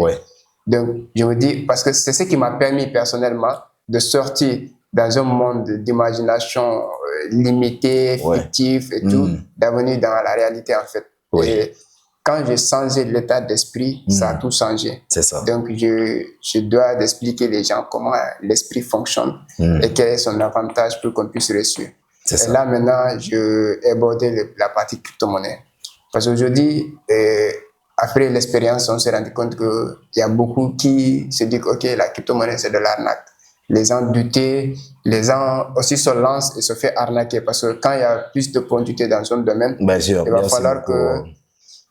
Speaker 2: Donc, je me dis, parce que c'est ce qui m'a permis personnellement de sortir dans un monde d'imagination limité, fictif et tout, d'avenir dans la réalité en fait. Et quand j'ai changé l'état d'esprit, ça a tout changé.
Speaker 1: C'est ça.
Speaker 2: Donc, je dois expliquer les gens comment l'esprit fonctionne et quel est son avantage pour qu'on puisse réussir. Et là, maintenant, je vais aborder la partie crypto-monnaie. Parce qu'aujourd'hui, après l'expérience, on s'est rendu compte qu'il y a beaucoup qui se disent que la crypto-monnaie, c'est de l'arnaque. Les gens doutent, les gens aussi se lancent et se font arnaquer. Parce que quand il y a plus de profondité dans un domaine, il va falloir que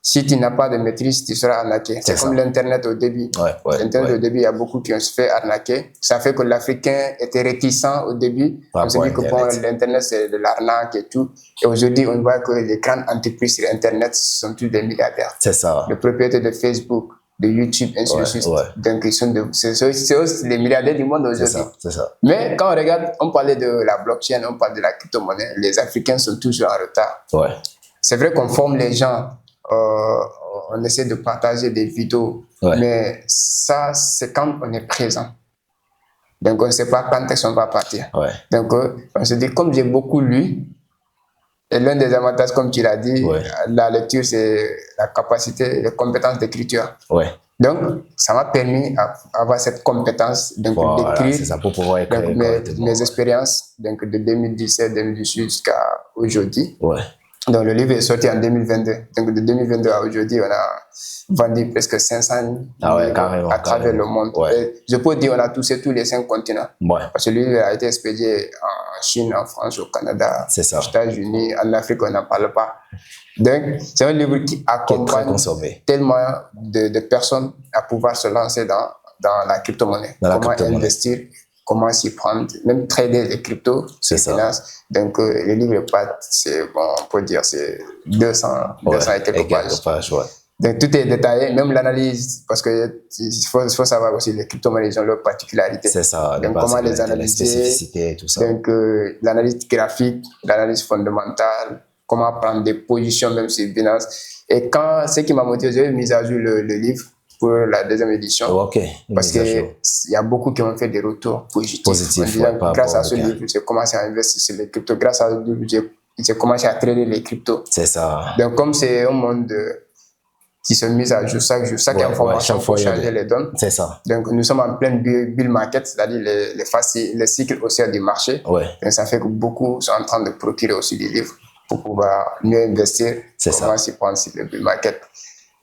Speaker 2: si tu n'as pas de maîtrise, tu seras arnaqué. C'est comme l'Internet au début. L'Internet au début, il y a beaucoup qui ont se fait arnaquer. Ça fait que l'Africain était réticent au début. On se dit que bon, l'Internet, c'est de l'arnaque et tout. Et aujourd'hui, on voit que les grandes entreprises sur Internet sont tous des milliardaires.
Speaker 1: C'est ça.
Speaker 2: Les propriétaires de Facebook, de YouTube, ainsi de suite. Donc, c'est aussi les milliardaires du monde aujourd'hui.
Speaker 1: C'est ça.
Speaker 2: Mais quand on regarde, on parlait de la blockchain, on parle de la crypto-monnaie, les Africains sont toujours en retard. C'est vrai qu'on forme les gens. On essaie de partager des vidéos, mais ça, c'est quand on est présent. Donc, on ne sait pas quand est-ce qu'on va partir. Donc, on se dit, comme j'ai beaucoup lu, et l'un des avantages, comme tu l'as dit, la lecture, c'est la capacité, les compétences d'écriture. Donc, ça m'a permis d'avoir cette compétence d'écrire.
Speaker 1: C'est ça, pour pouvoir écrire
Speaker 2: mes expériences de 2017-2018 jusqu'à aujourd'hui. Donc, le livre est sorti en 2022. Donc, de 2022 à aujourd'hui, on a vendu presque 500 livres à travers le monde. Et je peux dire qu'on a touché tous les 5 continents. Parce que le livre a été expédié en Chine, en France, au Canada, aux États-Unis, en Afrique, on n'en parle pas. Donc, c'est un livre qui accompagne tellement de personnes à pouvoir se lancer dans la crypto-monnaie. Comment investir, comment s'y prendre, même trader les cryptos,
Speaker 1: c'est ça.
Speaker 2: Donc, le livre est pas, on peut dire, c'est 200 et quelques pages. Donc, tout est détaillé, même l'analyse, parce que il faut savoir aussi, les crypto-monnaies, ils ont leurs particularités.
Speaker 1: C'est ça.
Speaker 2: Donc, comment les analyser,
Speaker 1: les spécificités et tout ça.
Speaker 2: Donc, l'analyse graphique, l'analyse fondamentale, comment prendre des positions, même sur Binance. Et ce qui m'a motivé, j'ai mis à jour le livre pour la deuxième édition. Parce qu'il y a beaucoup qui ont fait des retours positifs. Grâce à ce livre, j'ai commencé à investir sur les cryptos. Grâce à ce livre, j'ai commencé à trader les cryptos.
Speaker 1: C'est ça.
Speaker 2: Donc, comme c'est un monde qui se mise à jour chaque jour, chaque information pour changer les données.
Speaker 1: C'est ça.
Speaker 2: Donc, nous sommes en pleine bull market, c'est-à-dire les cycles haussiers du marché. Donc, ça fait que beaucoup sont en train de procurer aussi des livres pour pouvoir mieux investir. Comment s'y prendre sur le bull market.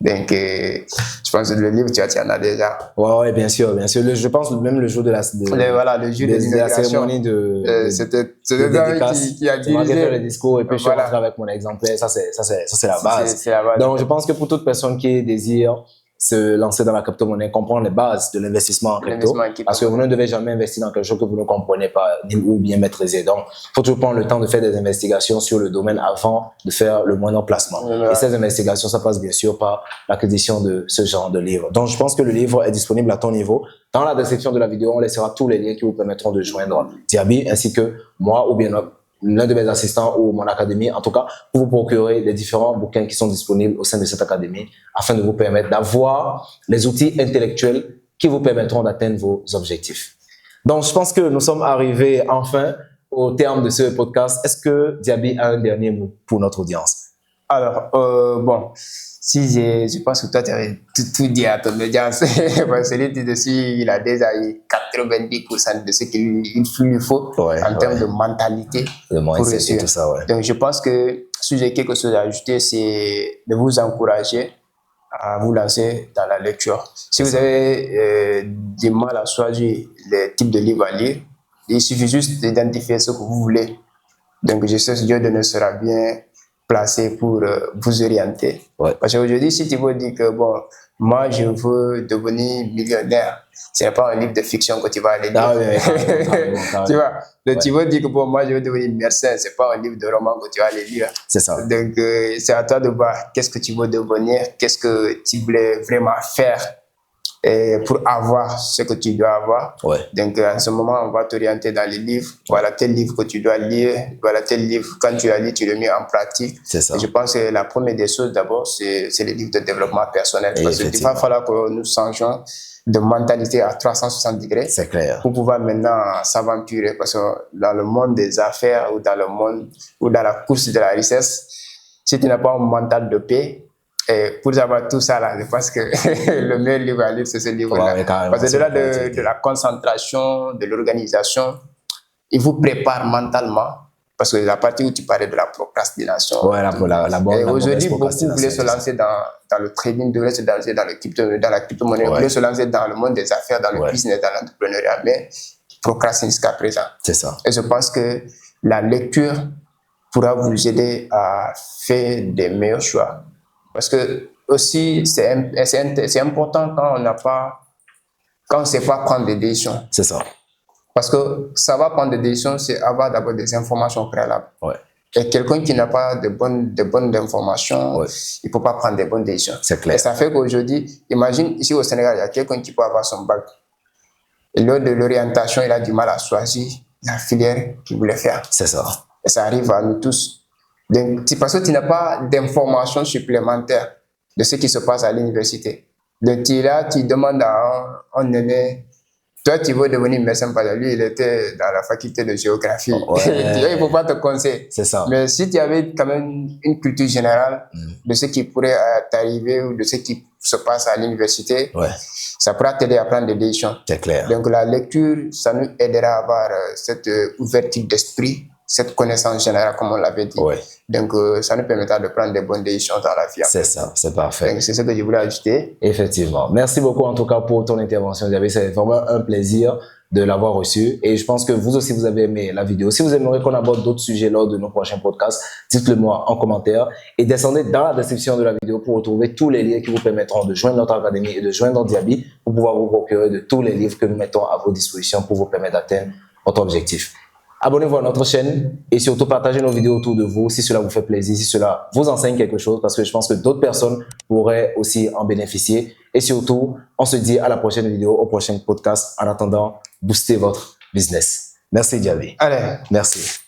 Speaker 2: Donc, je pense que le livre, tu en as déjà.
Speaker 1: Oui, bien sûr. Je pense même le jour de la cérémonie
Speaker 2: c'était qui a dirigé
Speaker 1: fait le discours et puis je suis rentré avec mon exemplaire. Ça, c'est la base. Donc, je pense que pour toute personne qui désire se lancer dans la crypto-monnaie, comprendre les bases de l'investissement en crypto. Parce que vous ne devez jamais investir dans quelque chose que vous ne comprenez pas ou bien maîtriser. Donc, il faut toujours prendre le temps de faire des investigations sur le domaine avant de faire le moindre placement. Et ces investigations, ça passe bien sûr par l'acquisition de ce genre de livre. Donc, je pense que le livre est disponible à ton niveau. Dans la description de la vidéo, on laissera tous les liens qui vous permettront de joindre Diaby ainsi que moi ou bien l'un de mes assistants ou mon académie, en tout cas, pour vous procurer les différents bouquins qui sont disponibles au sein de cette académie afin de vous permettre d'avoir les outils intellectuels qui vous permettront d'atteindre vos objectifs. Donc, je pense que nous sommes arrivés enfin au terme de ce podcast. Est-ce que Diaby a un dernier mot pour notre audience?
Speaker 2: Alors, bon, si je pense que toi, tu avais tout dit à ton audience. Celui dessus, il a déjà eu 90% de ce qu'il lui faut en termes de mentalité.
Speaker 1: De mindset et tout ça, ouais.
Speaker 2: Donc, je pense que si j'ai quelque chose à ajouter, c'est de vous encourager à vous lancer dans la lecture. Si vous avez du mal à choisir les types de livres à lire, il suffit juste d'identifier ce que vous voulez. Donc, je sais que Dieu sera bien placé pour vous orienter. Ouais. Parce qu'aujourd'hui, si tu veux dire que, bon, moi, je veux devenir millionnaire, ce n'est pas un livre de fiction que tu vas aller lire. Tu vois, tu veux dire que, bon, moi, je veux devenir médecin, ce n'est pas un livre de roman que tu vas aller lire.
Speaker 1: C'est ça.
Speaker 2: Donc, c'est à toi de voir qu'est-ce que tu veux devenir, qu'est-ce que tu voulais vraiment faire pour avoir ce que tu dois avoir. Ouais. Donc, en ce moment, on va t'orienter dans les livres. Voilà tel livre que tu dois lire. Voilà tel livre, quand tu as lu, tu le mets en pratique.
Speaker 1: C'est ça.
Speaker 2: Et je pense que la première des choses, d'abord, c'est les livres de développement personnel. Parce qu'il va falloir que nous changeons de mentalité à 360 degrés.
Speaker 1: C'est clair.
Speaker 2: Pour pouvoir maintenant s'aventurer. Parce que dans le monde des affaires ou dans le monde ou dans la course de la richesse, si tu n'as pas un mental de paix, et pour avoir tout ça là, je pense que le meilleur livre à lire, c'est ce livre-là. Ouais, parce que de là de la concentration, de l'organisation, il vous prépare mentalement. Parce que la partie où tu parlais de la procrastination.
Speaker 1: Ouais, la bonne.
Speaker 2: Aujourd'hui, beaucoup voulaient se lancer dans le trading, voulaient se lancer dans la crypto-monnaie, voulaient se lancer dans le monde des affaires, dans le business, dans l'entrepreneuriat, mais ils procrastinent jusqu'à présent.
Speaker 1: C'est ça.
Speaker 2: Et je pense que la lecture pourra vous aider à faire des meilleurs choix. Parce que aussi, c'est important quand on ne sait pas prendre des décisions.
Speaker 1: C'est ça.
Speaker 2: Parce que ça va prendre des décisions, c'est avoir d'abord des informations préalables. Ouais. Et quelqu'un qui n'a pas de bonnes informations, il ne peut pas prendre des bonnes décisions.
Speaker 1: C'est clair.
Speaker 2: Et ça fait qu'aujourd'hui, imagine ici au Sénégal, il y a quelqu'un qui peut avoir son bac. Et lors de l'orientation, il a du mal à choisir la filière qu'il voulait faire.
Speaker 1: C'est ça.
Speaker 2: Et ça arrive à nous tous. Donc, parce que tu n'as pas d'informations supplémentaires de ce qui se passe à l'université. Donc, tu demandes à un aîné, toi, tu veux devenir médecin, parce que lui, il était dans la faculté de géographie. Ouais. Il ne faut pas te conseiller.
Speaker 1: C'est ça.
Speaker 2: Mais si tu avais quand même une culture générale de ce qui pourrait t'arriver ou de ce qui se passe à l'université, ça pourra t'aider à prendre des décisions.
Speaker 1: C'est clair.
Speaker 2: Donc, la lecture, ça nous aidera à avoir cette ouverture d'esprit, cette connaissance générale, comme on l'avait dit. Ouais. Donc, ça nous permettra de prendre des bonnes décisions dans la vie.
Speaker 1: C'est ça, c'est parfait.
Speaker 2: Donc, c'est ce que je voulais ajouter.
Speaker 1: Effectivement. Merci beaucoup, en tout cas, pour ton intervention, Diaby. C'est vraiment un plaisir de l'avoir reçu. Et je pense que vous aussi, vous avez aimé la vidéo. Si vous aimeriez qu'on aborde d'autres sujets lors de nos prochains podcasts, dites-le moi en commentaire et descendez dans la description de la vidéo pour retrouver tous les liens qui vous permettront de joindre notre académie et de joindre Diaby pour pouvoir vous procurer de tous les livres que nous mettons à vos dispositions pour vous permettre d'atteindre votre objectif. Abonnez-vous à notre chaîne et surtout partagez nos vidéos autour de vous si cela vous fait plaisir, si cela vous enseigne quelque chose, parce que je pense que d'autres personnes pourraient aussi en bénéficier. Et surtout, on se dit à la prochaine vidéo, au prochain podcast. En attendant, boostez votre business. Merci Diaby.
Speaker 2: Allez.
Speaker 1: Merci.